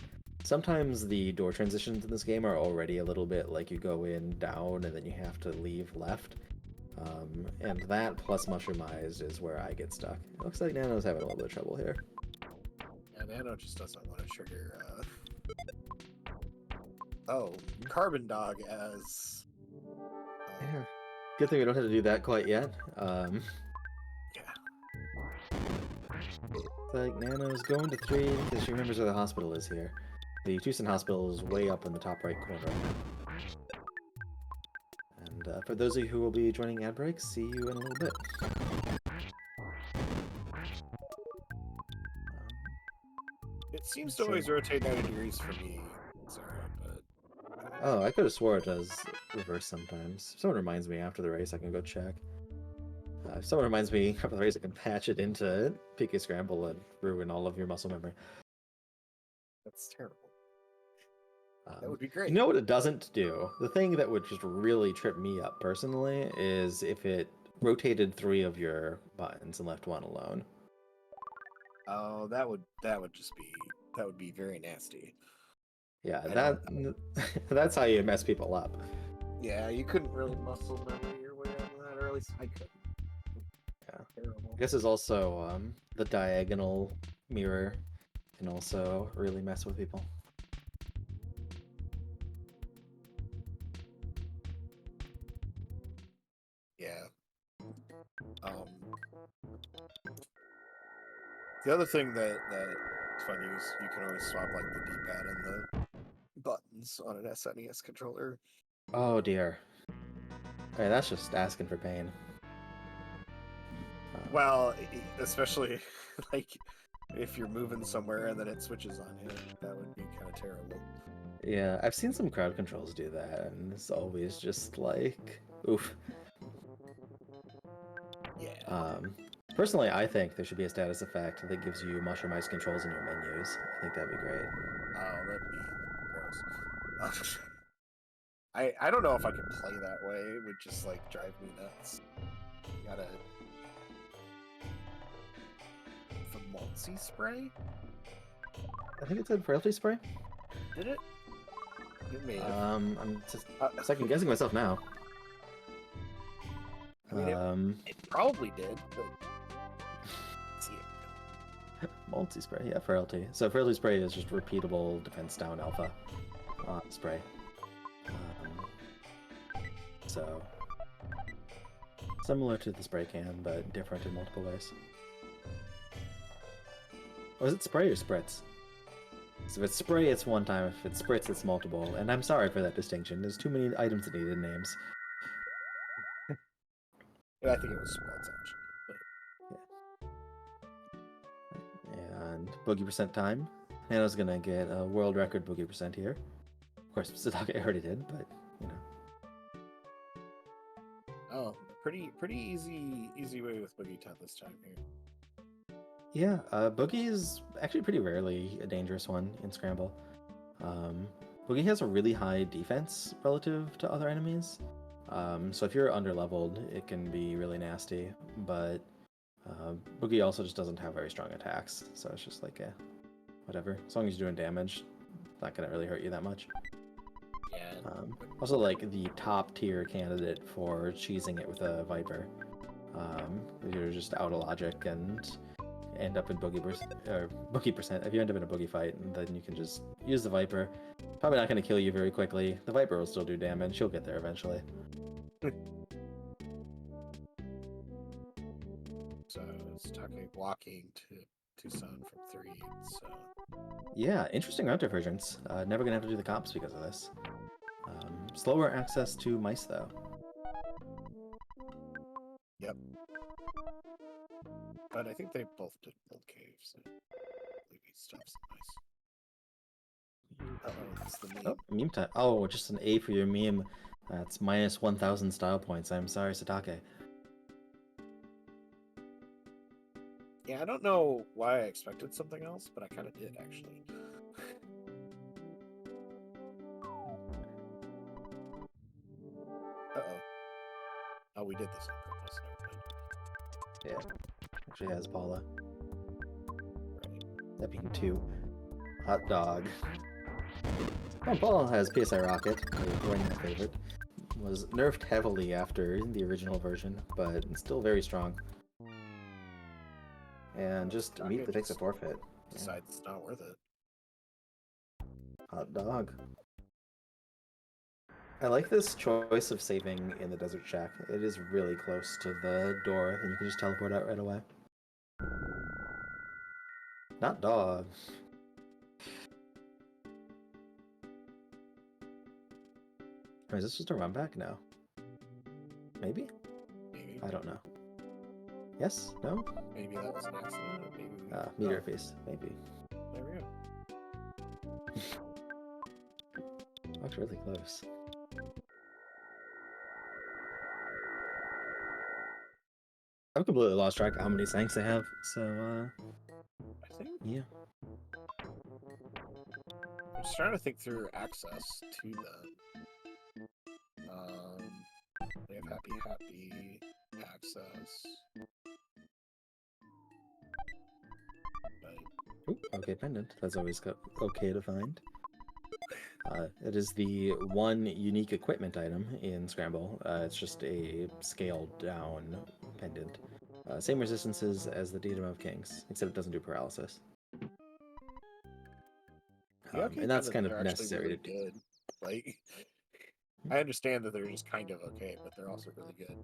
sometimes the door transitions in this game are already a little bit like you go in down and then you have to leave left. And that plus mushroomized is where I get stuck. It looks like Nano's having a little bit of trouble here. Yeah, Nano just doesn't want to trigger. Oh, Carbon Dog as. Yeah. Good thing we don't have to do that quite yet. Yeah. It's like Nano's going to 3 because she remembers where the hospital is here. The Tucson Hospital is way up in the top right corner. And for those of you who will be joining ad breaks, see you in a little bit. It seems to always rotate 90 degrees for me, Sarah, but... Oh, I could have swore it does reverse sometimes. If someone reminds me after the race, I can go check. If someone reminds me after the race, I can patch it into PK Scramble and ruin all of your muscle memory. That's terrible. That would be great. You know what it doesn't do? The thing that would just really trip me up personally is if it rotated 3 of your buttons and left 1 alone. Oh, that would be very nasty. Yeah, that's how you mess people up. Yeah, you couldn't really muscle memory your way out of that, or at least I couldn't. Yeah. Terrible. I guess there's also the diagonal mirror can also really mess with people. Yeah. The other thing that's fun is you can always swap like the D-pad and the buttons on an SNES controller. Oh dear. Alright, that's just asking for pain. Well, especially like if you're moving somewhere and then it switches on you, that would be kind of terrible. Yeah, I've seen some crowd controls do that, and it's always just like, oof. Yeah. Personally, I think there should be a status effect that gives you mushroomized controls in your menus. I think that'd be great. Oh, that'd be gross. I don't know if I could play that way. It would just like drive me nuts. You gotta. The Multi spray? I think it said frailty spray. Did it? It may have. I'm just second guessing myself now. I mean, it probably did, but see it. Multi-spray, yeah, frailty. So frailty spray is just repeatable defense down alpha spray. So similar to the spray can, but different in multiple ways. Oh, is it spray or spritz? So if it's spray, it's one time. If it's spritz, it's multiple. And I'm sorry for that distinction. There's too many items that needed names. Yeah, I think it was spreads actually. But... Yeah. And boogie percent time. Nano's gonna get a world record boogie percent here. Of course, Sitake already did, but you know. Oh, pretty easy way with boogie ton this time here. Yeah, Boogie is actually pretty rarely a dangerous one in Scramble. Boogie has a really high defense relative to other enemies, so if you're underleveled, it can be really nasty, but Boogie also just doesn't have very strong attacks, so it's just like, whatever. As long as you're doing damage, it's not going to really hurt you that much. Yeah. Also, like, the top tier candidate for cheesing it with a Viper. You're just out of logic and end up in boogie percent. If you end up in a boogie fight, then you can just use the Viper. Probably not going to kill you very quickly. The Viper will still do damage. You'll get there eventually. So it's talking walking to Tucson from 3. So yeah, interesting route divergence. Never going to have to do the comps because of this. slower access to mice, though. Yep. But I think they both did build caves. So maybe stuff's nice. Uh-oh, that's the meme. Oh, meme time. Oh, just an A for your meme. That's minus 1,000 style points. I'm sorry, Sitake. Yeah, I don't know why I expected something else, but I kind of did, actually. Uh-oh. Oh, we did this on purpose. Never mind. Yeah, actually has Paula. Right. That being 2. Hot dog. Oh, Paula has PSI Rocket, a perennial favorite. Was nerfed heavily after the original version, but still very strong. And just meat that takes a forfeit. Decides it's not worth it. Hot dog. I like this choice of saving in the desert shack. It is really close to the door, and you can just teleport out right away. Not dog. Or is this just a run back now? Maybe? Maybe. I don't know. Yes? No? Maybe that was an accident. Maybe. Meteor face. Maybe. There we go. Looks really close. I've completely lost track of how many sanks I have, so, I think. yeah. I'm just trying to think through access to them. They have happy access. But Ooh, okay, pendant. That's always okay to find. It is the one unique equipment item in Scramble. It's just a scaled down pendant. Same resistances as the Diadem of Kings, except it doesn't do paralysis. And that's kind of necessary really to do. good. Like, I understand that they're just kind of okay, but they're also really good.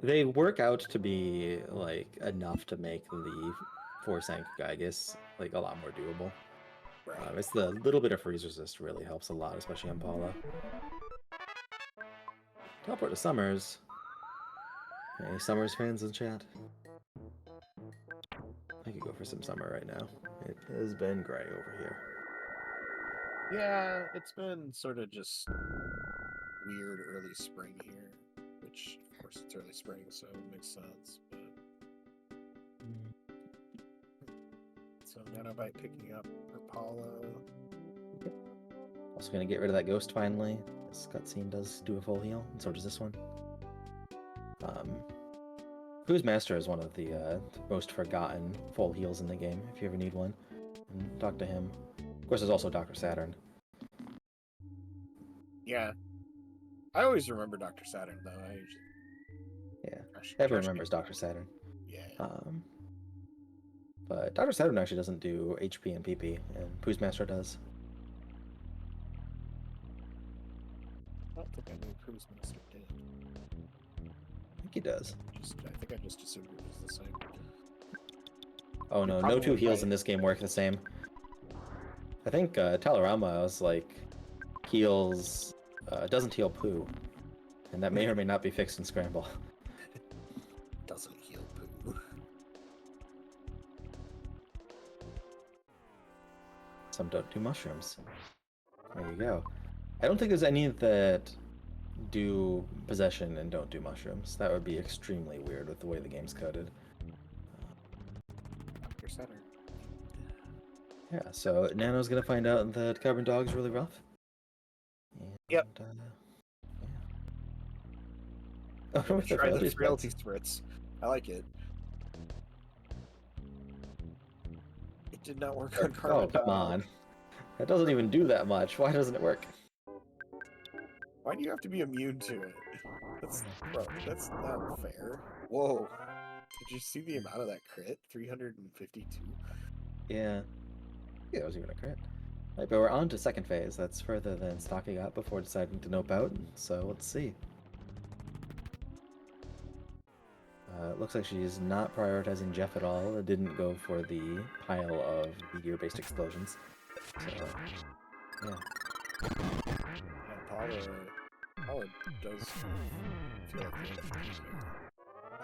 They work out to be like enough to make the 4-sank Gygus like a lot more doable. Right. It's the little bit of freeze resist really helps a lot, especially on Paula. Teleport to Summers. Any Summers fans in chat? I could go for some summer right now. It has been gray over here. Yeah, it's been sort of just weird early spring here, which of course it's early spring, so it makes sense. But so nanobite picking up for Paula. Also gonna get rid of that ghost finally. This cutscene does do a full heal, and so does this one. Who's Master is one of the most forgotten full heals in the game, if you ever need one. And talk to him. Of course, there's also Dr. Saturn. Yeah. I always remember Dr. Saturn, though. Everyone remembers Dr. Saturn. Yeah. But Dr. Saturn actually doesn't do HP and PP, and Pooh's Master does. I don't think I knew Cruise Master did. I think he does. I think I just assumed it was the same. Oh no, no two heals in this game work the same. I think Talarama is like heals, doesn't heal Pooh, and that may or may not be fixed in Scramble. Doesn't heal Pooh. Some don't do mushrooms. There you go. I don't think there's any that do possession and don't do mushrooms. That would be extremely weird with the way the game's coded. Dr. Saturn. Yeah, so Nano's gonna find out that Carbon Dog's really rough. And, yep. Yeah. Oh, try the frailty spritz. I like it. It did not work on Carbon Dog. Oh, come on. That doesn't even do that much. Why doesn't it work? Why do you have to be immune to it? That's not fair. Whoa. Did you see the amount of that crit? 352? Yeah. Yeah, that was even a crit. Right, but we're on to second phase. That's further than Stocky got before deciding to nope out, so let's see. Looks like she's not prioritizing Jeff at all. It didn't go for the pile of meteor-based explosions. So, yeah. Paula Oh, it does feel like the end of the game.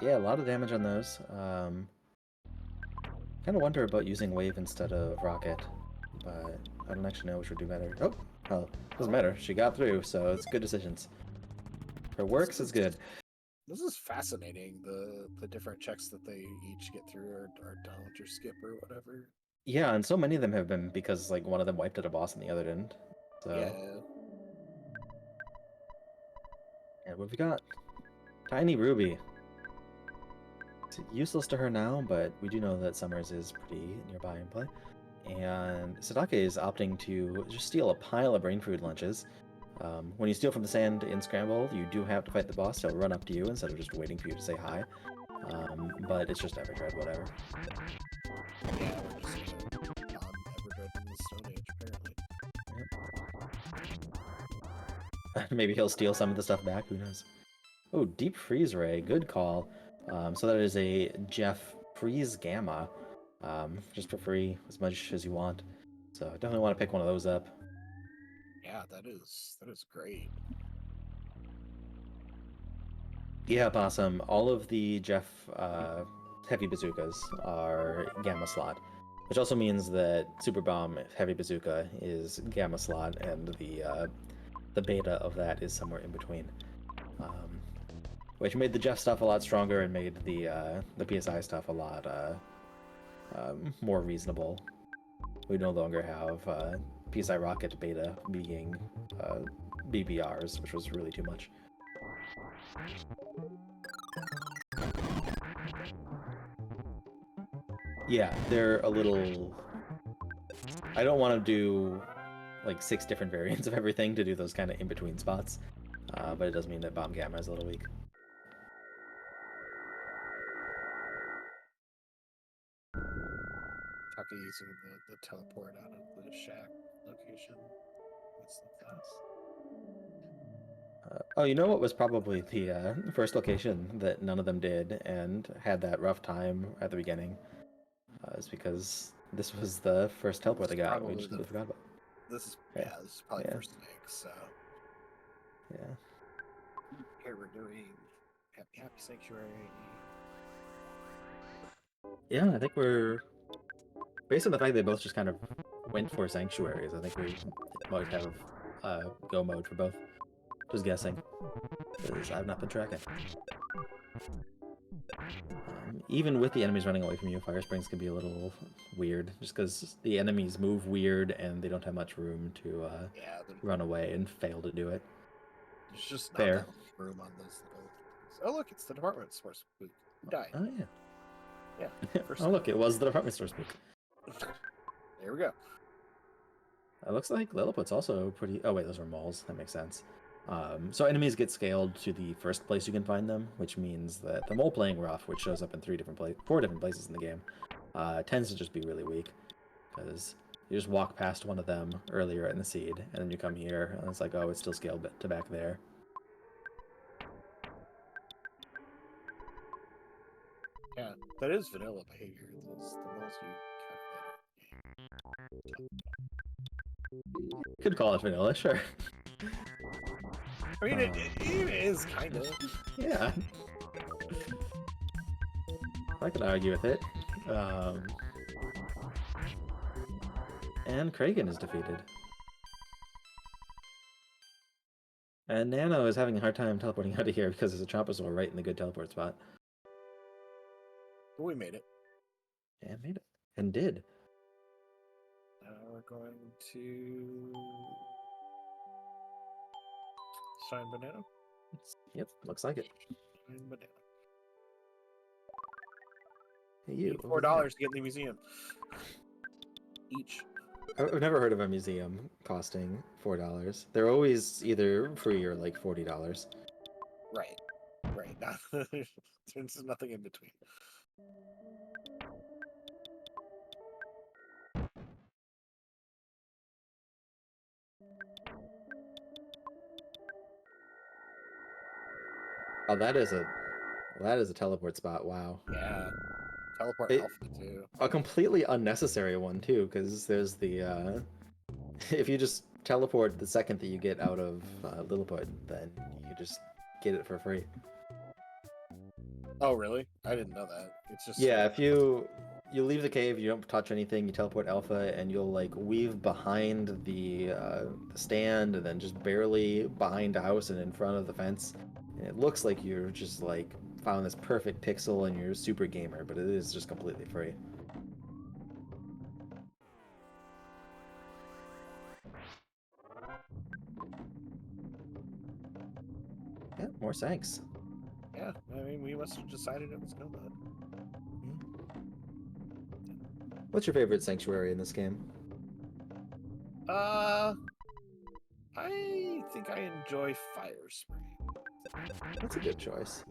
Yeah, a lot of damage on those. Kind of wonder about using wave instead of rocket, but I don't actually know which would do better. Oh, well, doesn't matter. She got through, so it's good decisions. Her works is good. This is fascinating. The different checks that they each get through or don't or skip or whatever. Yeah, and so many of them have been because like one of them wiped at a boss and the other didn't. So Yeah. and what have we got? Tiny Ruby. It's useless to her now, but we do know that Summers is pretty nearby in play. And Sadake is opting to just steal a pile of brain food lunches. When you steal from the sand in Scramble, you do have to fight the boss. He'll run up to you instead of just waiting for you to say hi. But it's just Everdred, whatever. Yeah, we're just Everdred in the Stone Age, apparently. Maybe he'll steal some of the stuff back, who knows. Oh, Deep Freeze Ray, good call. So that is a Jeff Freeze Gamma, just for free, as much as you want. So definitely want to pick one of those up. Yeah, that is great. Yeah, Possum, all of the Jeff heavy bazookas are Gamma slot, which also means that Super Bomb heavy bazooka is Gamma slot, and the beta of that is somewhere in between. Which made the Jeff stuff a lot stronger and made the PSI stuff a lot more reasonable. We no longer have PSI Rocket beta being BBRs, which was really too much. Yeah, they're a little... I don't want to do like 6 different variants of everything to do those kind of in-between spots, but it does mean that Bomb Gamma is a little weak. Taka using the teleport out of the shack location. Oh, you know what was probably the first location that none of them did and had that rough time at the beginning? Is because this was the first teleport they got. We just completely forgot about. This is this is probably for Snake. So yeah. Here we're doing Happy Sanctuary. Yeah, I think we're based on the fact they both just kind of went for sanctuaries. I think we might have go mode for both. Just guessing, because I've not been tracking. Even with the enemies running away from you, Fire Springs can be a little weird, just because the enemies move weird and they don't have much room to run away and fail to do it. There's just not that much room on those little things. Oh, look, it's the department store spook. Who died? Oh, yeah. Yeah. Oh, look, it was the department store spook. There we go. It looks like Lilliput's also pretty... Oh, wait, those are moles. That makes sense. So enemies get scaled to the first place you can find them, which means that the mole playing rough, which shows up in 4 different places in the game, tends to just be really weak, because you just walk past one of them earlier in the seed, and then you come here, and it's like, oh, it's still scaled to back there. Yeah, that is vanilla behavior. Those the moles you You could call it vanilla, sure. I mean, it is kind of. Yeah. I could argue with it. And Kragan is defeated. And Nano is having a hard time teleporting out of here because there's a Chompasaur right in the good teleport spot. But we made it. Yeah, made it. And did. Now we're going to Shine Banana. Yep, looks like it. Shine Banana. Hey, you. $4 to get in the museum. Each. I've never heard of a museum costing $4. They're always either free or like $40. Right. There's nothing in between. Oh, that is a teleport spot. Wow. Yeah. Teleport Alpha too. A completely unnecessary one too, because there's the if you just teleport the second that you get out of Lilliput, then you just get it for free. Oh, really? I didn't know that. It's just Yeah, if you leave the cave, you don't touch anything, you teleport Alpha, and you'll like weave behind the stand, and then just barely behind a house and in front of the fence. And it looks like you're just like found this perfect pixel and you're a super gamer, but it is just completely free. Yeah, more thanks. Yeah, I mean, we must have decided it was Nomad. What's your favorite sanctuary in this game? I think I enjoy Fire Spring. That's a good choice.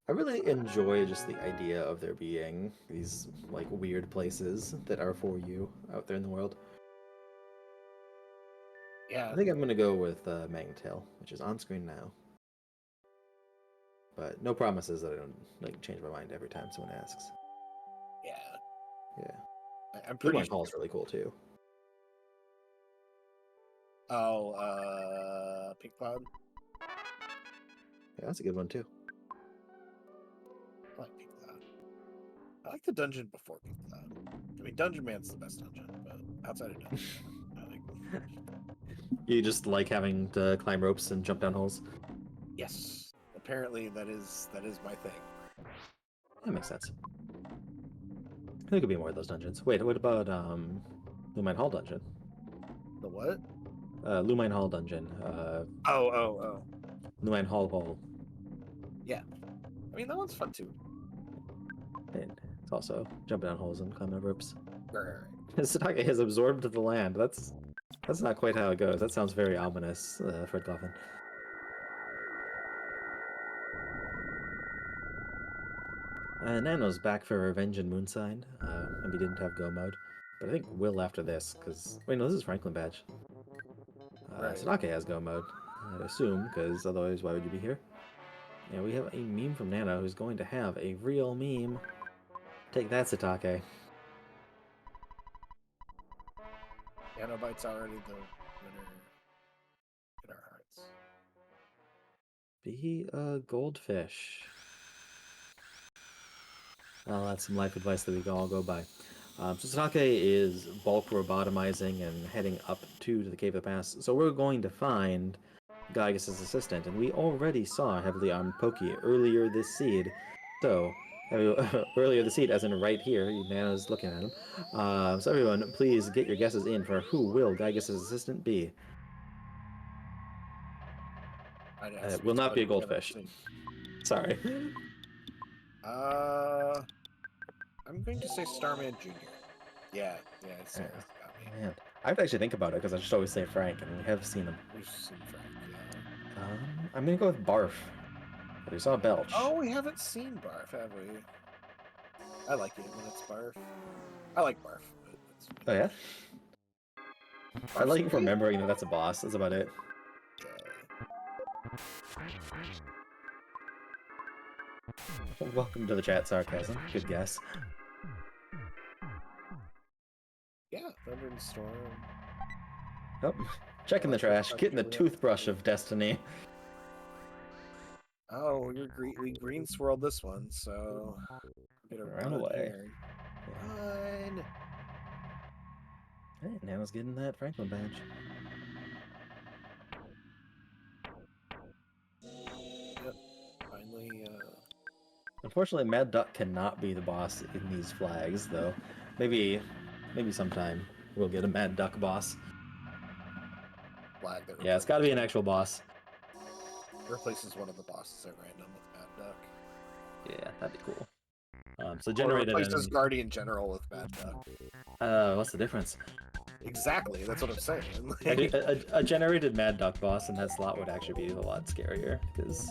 I really enjoy just the idea of there being these like weird places that are for you out there in the world. Yeah. I think I'm gonna go with Magnettail, which is on screen now. But no promises that I don't like change my mind every time someone asks. Yeah. Yeah. I'm Blue pretty Mine sure. Hall is really cool too. Oh, Pink Cloud. Yeah, that's a good one too. I like Pink Cloud. I like the dungeon before Pink Cloud. I mean, Dungeon Man's the best dungeon, but outside of Dungeon Man, I like. You just like having to climb ropes and jump down holes. Yes. Apparently, that is my thing. That makes sense. There could be more of those dungeons. Wait, what about Lumine Hall dungeon? The what? Lumine Hall dungeon. Oh. Lumine Hall hole. Yeah. I mean, that one's fun too. And it's also jumping down holes and climbing ropes. Right. Sitake has absorbed the land. That's not quite how it goes. That sounds very ominous, Fred Coffin. Nano's back for Revenge and Moonsign, and we didn't have Go mode. But I think Will after this, because... Wait, no, this is Franklin Badge. Right. Sitake has Go mode, I'd assume, because otherwise why would you be here? Yeah, we have a meme from Nano who's going to have a real meme. Take that, Sitake. Nanobite's already the winner in our hearts. Be a goldfish. Well, that's some life advice that we can all go by. So Sitake is bulk robotomizing and heading up to the Cave of the Past. So we're going to find Gygas's assistant, and we already saw Heavily Armed Pokey earlier this seed. So, earlier this seed, as in right here, Nana's looking at him. So everyone, please get your guesses in for who will Gygas's assistant be. It will not be a goldfish. Sorry. I'm going to say Starman Jr. Yeah, Sarah's got me. Man, I have to actually think about it because I just always say Frank, and we have seen him. We've seen Frank, yeah. I'm gonna go with Barf. We saw Belch. Oh, we haven't seen Barf, have we? I like it when it's Barf. I like Barf. But it's... Oh yeah. I Barf's like great. remembering that that's a boss. That's about it. Welcome to the chat, sarcasm. Good guess. Yeah, Thunder and Storm. Oh, checking the trash, getting the toothbrush of destiny. Oh, we green swirled this one, so Run away. Run. Hey, Nana's getting that Franklin badge. Yep. Finally, Unfortunately, Mad Duck cannot be the boss in these flags, though. Maybe sometime we'll get a Mad Duck boss. flag that Yeah, it's got to be an actual boss. replaces one of the bosses at random with Mad Duck. Yeah, that'd be cool. So generated replaces Guardian General with Mad Duck. What's the difference? Exactly, that's what I'm saying. A generated Mad Duck boss in that slot would actually be a lot scarier, because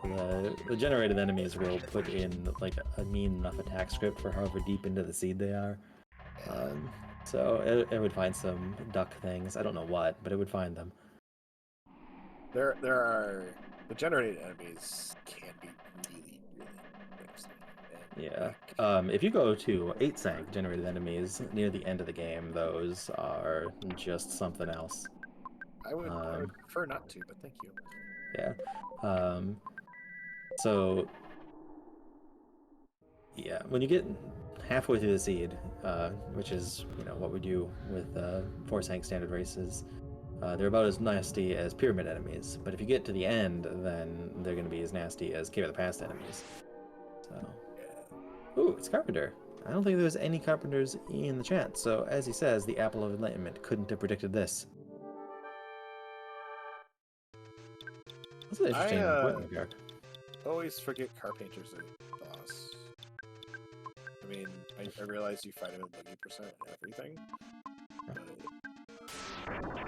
the generated enemies will put in like a mean enough attack script for however deep into the seed they are. So it would find some duck things. I don't know what, but it would find them. There are the generated enemies can be really interesting. Yeah. If you go to 8 sank generated enemies near the end of the game, those are just something else. I would prefer not to, but thank you. Yeah. So yeah, when you get halfway through the seed, which is what we do with Force Hank standard races, they're about as nasty as pyramid enemies. But if you get to the end, then they're going to be as nasty as Cave of the Past enemies. So, ooh, it's Carpenter. I don't think there was any Carpenters in the chat. So as he says, the Apple of Enlightenment couldn't have predicted this. That's an interesting point, Garrett. Always forget Carpenter's a boss. I mean, I realize you fight him in Boogie percent and everything. But...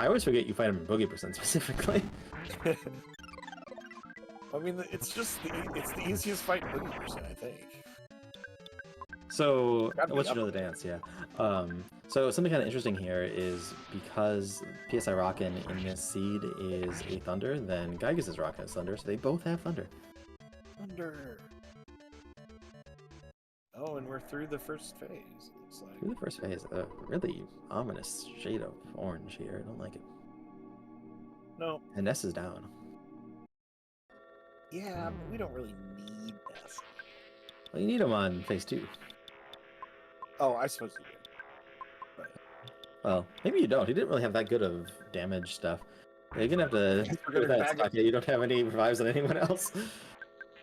I always forget you fight him in Boogie percent specifically. I mean, it's just it's the easiest fight in Boogie percent, I think. So, once you know the dance, yeah. So something kind of interesting here is because PSI Rockin' in this seed is a Thunder, then Gygas' Rockin' is Thunder, so they both have Thunder. Thunder! Oh, and we're through the first phase, it looks like. Through the first phase, a really ominous shade of orange here. I don't like it. No. And Ness is down. Yeah, but we don't really need Ness. Well, you need him on phase 2. Oh, I suppose you do. But... Well, maybe you don't. He didn't really have that good of damage stuff. You're gonna have to do that. Okay, you don't have any revives on anyone else.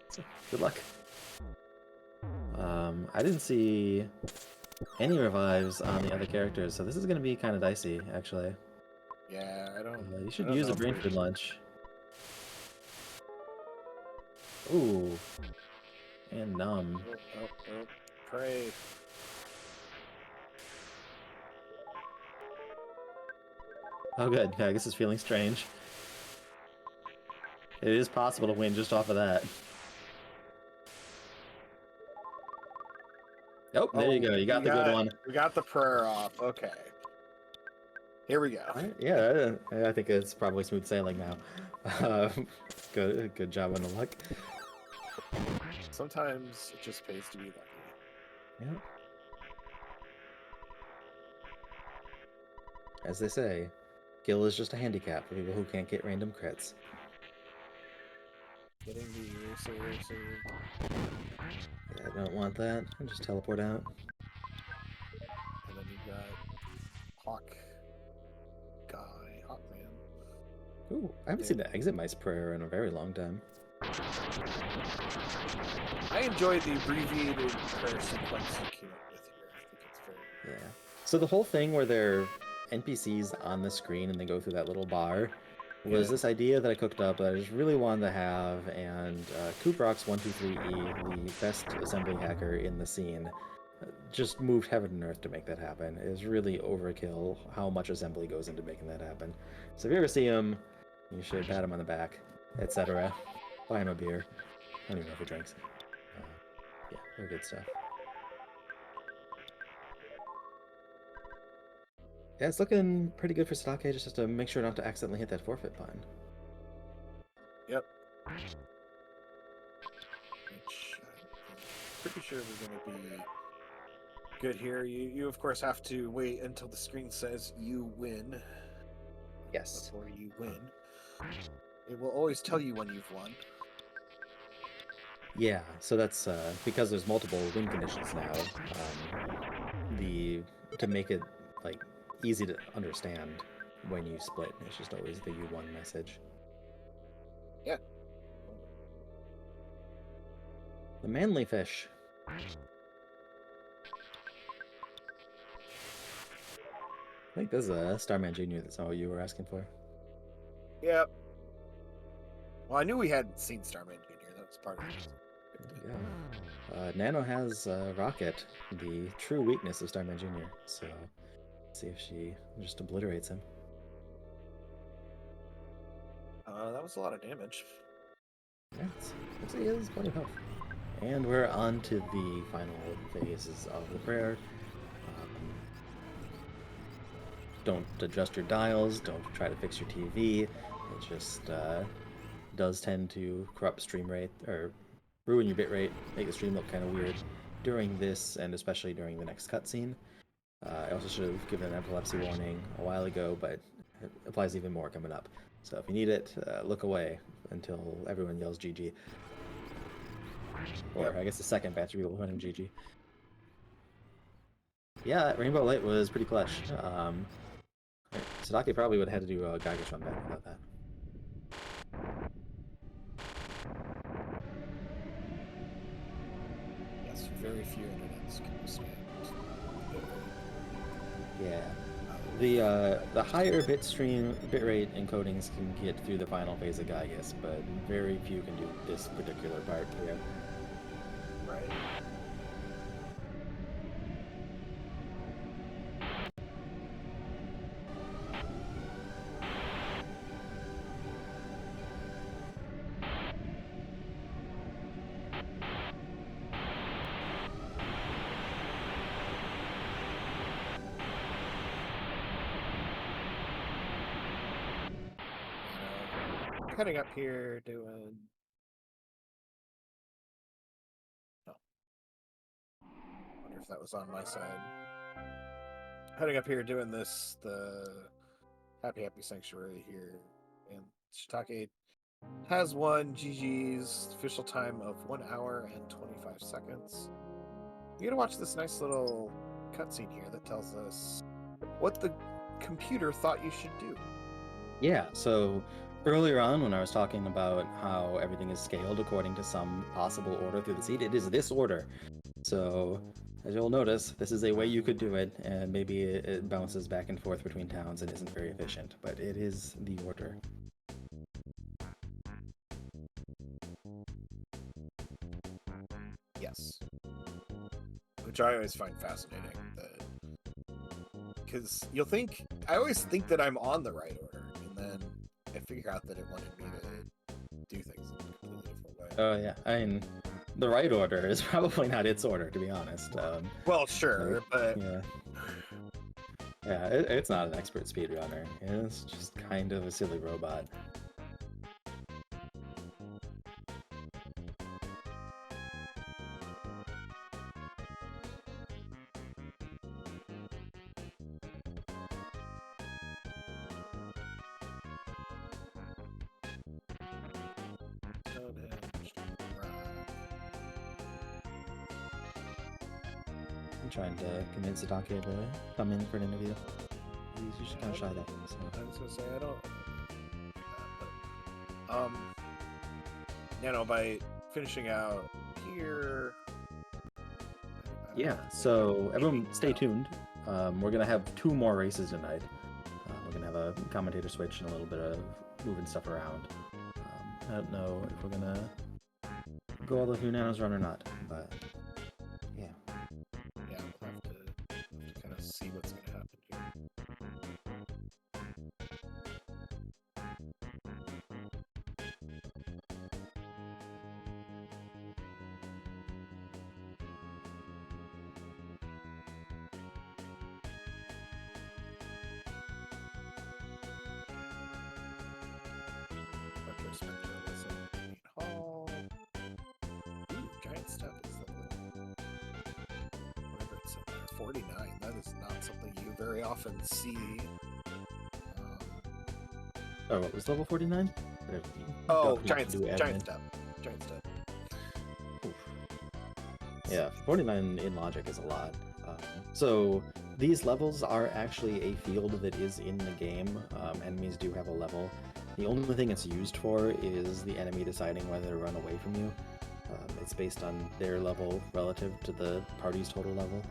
So, good luck. I didn't see any revives on the other characters, so this is gonna be kind of dicey, actually. Yeah, I don't. You should use a brain food lunch. Ooh, and numb. Oh, pray. Oh good, yeah, I guess it's feeling strange. It is possible to win just off of that. Oh, there you go, you got the good one. We got the prayer off, okay. Here we go. Yeah, I think it's probably smooth sailing now. Good job on the luck. Sometimes it just pays to be lucky. Yeah. As they say, Gil is just a handicap for people who can't get random crits. Getting the eraser. Yeah, I don't want that. I'll just teleport out. And then you've got Hawkman. Ooh, I haven't seen the Exit Mice prayer in a very long time. I enjoy the abbreviated prayer sequence you came up with here. I think it's very... Yeah. So the whole thing where they're NPCs on the screen and they go through that little bar was this idea that I cooked up that I just really wanted to have, and Kooprox123E, the best assembly hacker in the scene, just moved heaven and earth to make that happen. It is really overkill how much assembly goes into making that happen. So if you ever see him, you should pat him on the back, etc. Buy him a beer. I don't even know if he drinks. Yeah, very good stuff. Yeah, it's looking pretty good for Sitake. Just has to make sure not to accidentally hit that forfeit button. Yep. Which I'm pretty sure we're going to be good here. You of course have to wait until the screen says you win. Yes. Before you win. It will always tell you when you've won. Yeah, so that's because there's multiple win conditions now. To make it like easy to understand when you split, it's just always the you won message. Yeah. The manly fish. I think this is a Starman Jr. That's not what you were asking for. Yep. Well, I knew we hadn't seen Starman Jr. That was part of it. Yeah. Nano has Rocket, the true weakness of Starman Jr. So let's see if she just obliterates him. That was a lot of damage. Yeah, looks like he has plenty of health. And we're on to the final phases of the prayer. Don't adjust your dials, don't try to fix your TV. It just does tend to corrupt stream rate, or ruin your bitrate, make the stream look kind of weird during this, and especially during the next cutscene. I also should have given an epilepsy warning a while ago, but it applies even more coming up. So if you need it, look away until everyone yells GG. Or I guess the second batch of people running GG. Yeah, that Rainbow Light was pretty clutch. Sitake probably would have had to do a Geiger's run back without that. Yes, very few internets can withstand. Yeah. The higher bitrate encodings can get through the final phase of Geigus, but very few can do this particular part here. Right. Cutting up here, doing. Oh. Wonder if that was on my side. Heading up here, doing this, the Happy Sanctuary here, and Shiitake has won GG's official time of 1 hour and 25 seconds. We're gonna watch this nice little cutscene here that tells us what the computer thought you should do. Yeah, so earlier on when I was talking about how everything is scaled according to some possible order through the seed, it is this order. So as you'll notice, this is a way you could do it, and maybe it bounces back and forth between towns and isn't very efficient, but it is the order. Yes. Which I always find fascinating, because I always think that I'm on the right order, and then I figure out that it wanted me to do things in a completely different way. Oh yeah, I mean, the right order is probably not its order, to be honest. Well, sure, but yeah, it's not an expert speedrunner. It's just kind of a silly robot. I'm trying to convince Sitake to come in for an interview. He's just kind of shy that. So. I was gonna say I don't. Nanobite finishing out here. Yeah. So everyone, stay tuned. We're gonna have 2 more races tonight. We're gonna have a commentator switch and a little bit of moving stuff around. I don't know if we're gonna go all the few nanos run or not, but yeah. Yeah, we'll have to kind of see what's gonna happen here. Hall. Ooh, giant step is whatever it's 49. That is not something you very often see. Oh, what was level 49? Oh, giant step. Giant step. Oof. Yeah, 49 in logic is a lot. So these levels are actually a field that is in the game. Enemies do have a level. The only thing it's used for is the enemy deciding whether to run away from you. It's based on their level relative to the party's total level.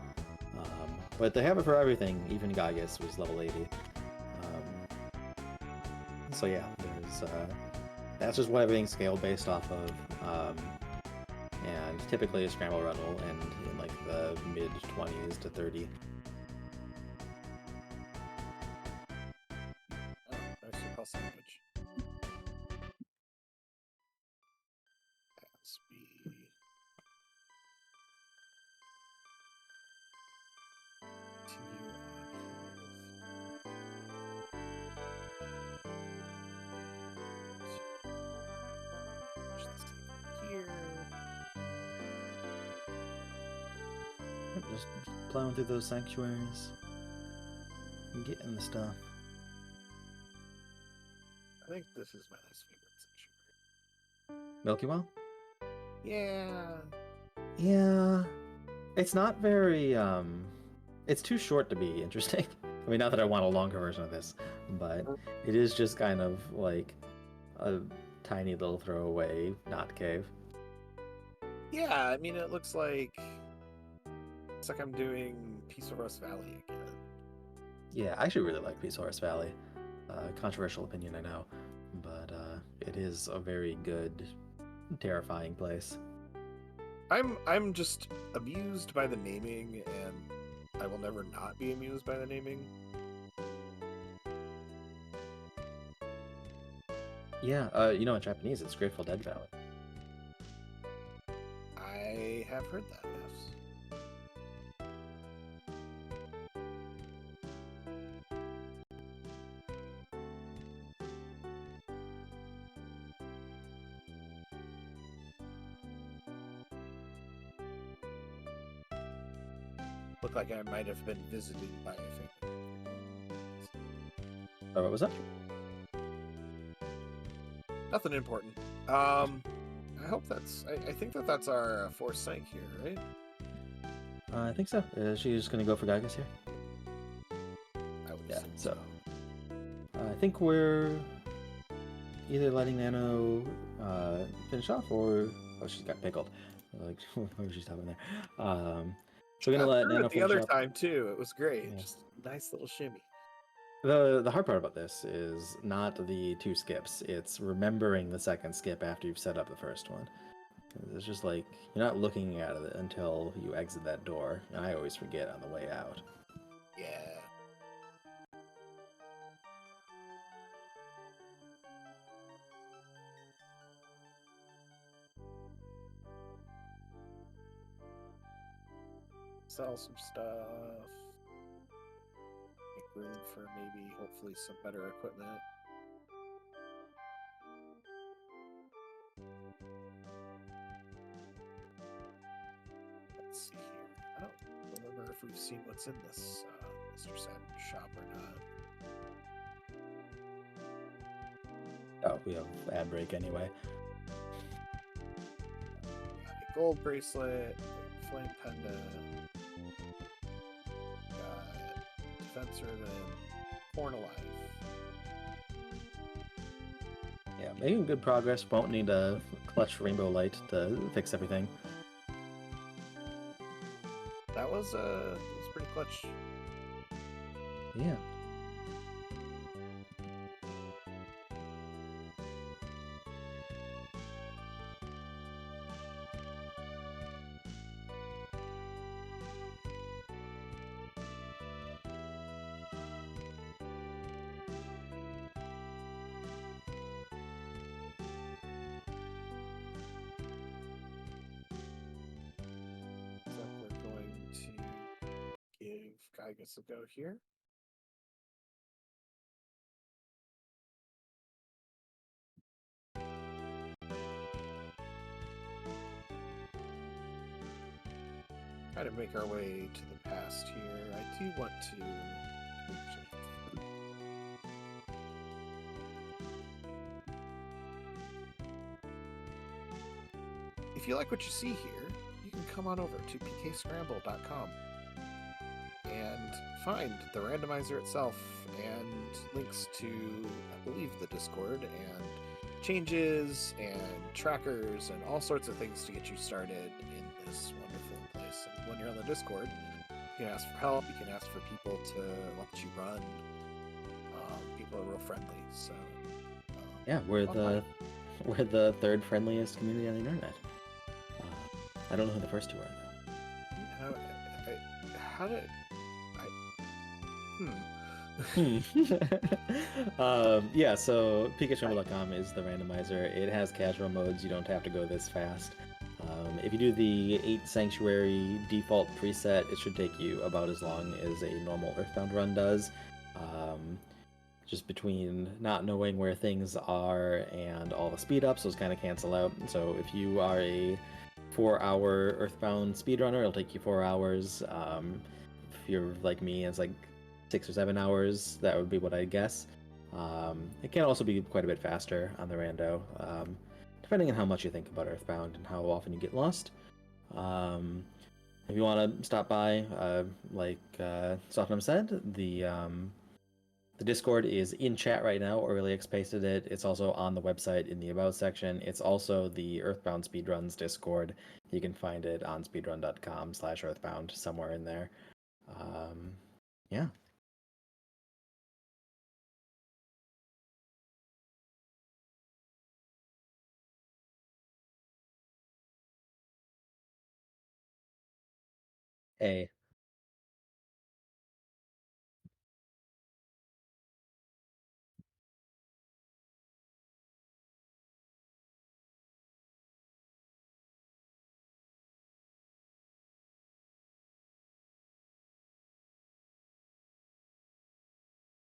But they have it for everything. Even Gaius was level 80. So yeah, there's that's just what everything's scaled based off of. And typically a scramble run will end in like the mid 20s to 30. Oh, nice repulse language. As we continue on push this thing here. Just plowing through those sanctuaries and getting the stuff. think this is my least favorite section. Milky Well? Yeah. Yeah. It's not very, it's too short to be interesting. I mean, not that I want a longer version of this, but it is just kind of like a tiny little throwaway knot cave. Yeah, I mean, it looks like I'm doing Peaceful Rest Valley again. Yeah, I actually really like Peace Horse Valley. Controversial opinion, I know, but it is a very good, terrifying place. I'm just amused by the naming, and I will never not be amused by the naming. Yeah, you know, in Japanese, it's Grateful Dead Valley. I have heard that, yes. Looked like I might have been visited by a family. Oh, what was that? Nothing important. I hope that's. I think that's our fourth site here, right? I think so. Is she just gonna go for Gygas here? I would Yeah, assume so. I think we're either letting Nano finish off, or oh, she's got pickled. Like, why was she stopping there? So we're gonna let Nano the finish other up. time too. It was great. Yeah. Just nice little shimmy. The hard part about this is not the two skips. It's remembering the second skip after you've set up the first one. It's just like you're not looking at it until you exit that door. And I always forget on the way out. Yeah. Sell some stuff. Make room for maybe, hopefully, some better equipment. Let's see here. I don't remember if we've seen what's in this Mr. Savage shop or not. Oh, we have ad break anyway. Got a gold bracelet, a flame pendant, got defense ribbon, corn alive. Yeah, making good progress. Won't need a clutch rainbow light to fix everything. That was pretty clutch. Yeah. So we're going to give Gygas a go here. Try to make our way to the past here. I do want to. If you like what you see here, you can come on over to pkscramble.com and find the randomizer itself and links to, I believe, the Discord and changes and trackers and all sorts of things to get you started in this wonderful place. And when you're on the Discord, you can ask for help, you can ask for people to let you run. People are real friendly, so Yeah, we're the third friendliest community on the internet. I don't know who the first two are though. How did Yeah, so PKScramble.com is the randomizer. It has casual modes. You don't have to go this fast. If you do the 8 Sanctuary default preset, it should take you about as long as a normal Earthbound run does. Just between not knowing where things are and all the speed ups, those kind of cancel out. So if you are a 4-hour Earthbound speedrunner, it'll take you 4 hours. If you're like me, it's like 6 or 7 hours. That would be what I guess. It can also be quite a bit faster on the rando, depending on how much you think about Earthbound and how often you get lost. If you want to stop by, like Sofnum said, the Discord is in chat right now. Aurelix pasted it. It's also on the website in the About section. It's also the Earthbound Speedruns Discord. You can find it on speedrun.com/Earthbound, somewhere in there. Yeah. A.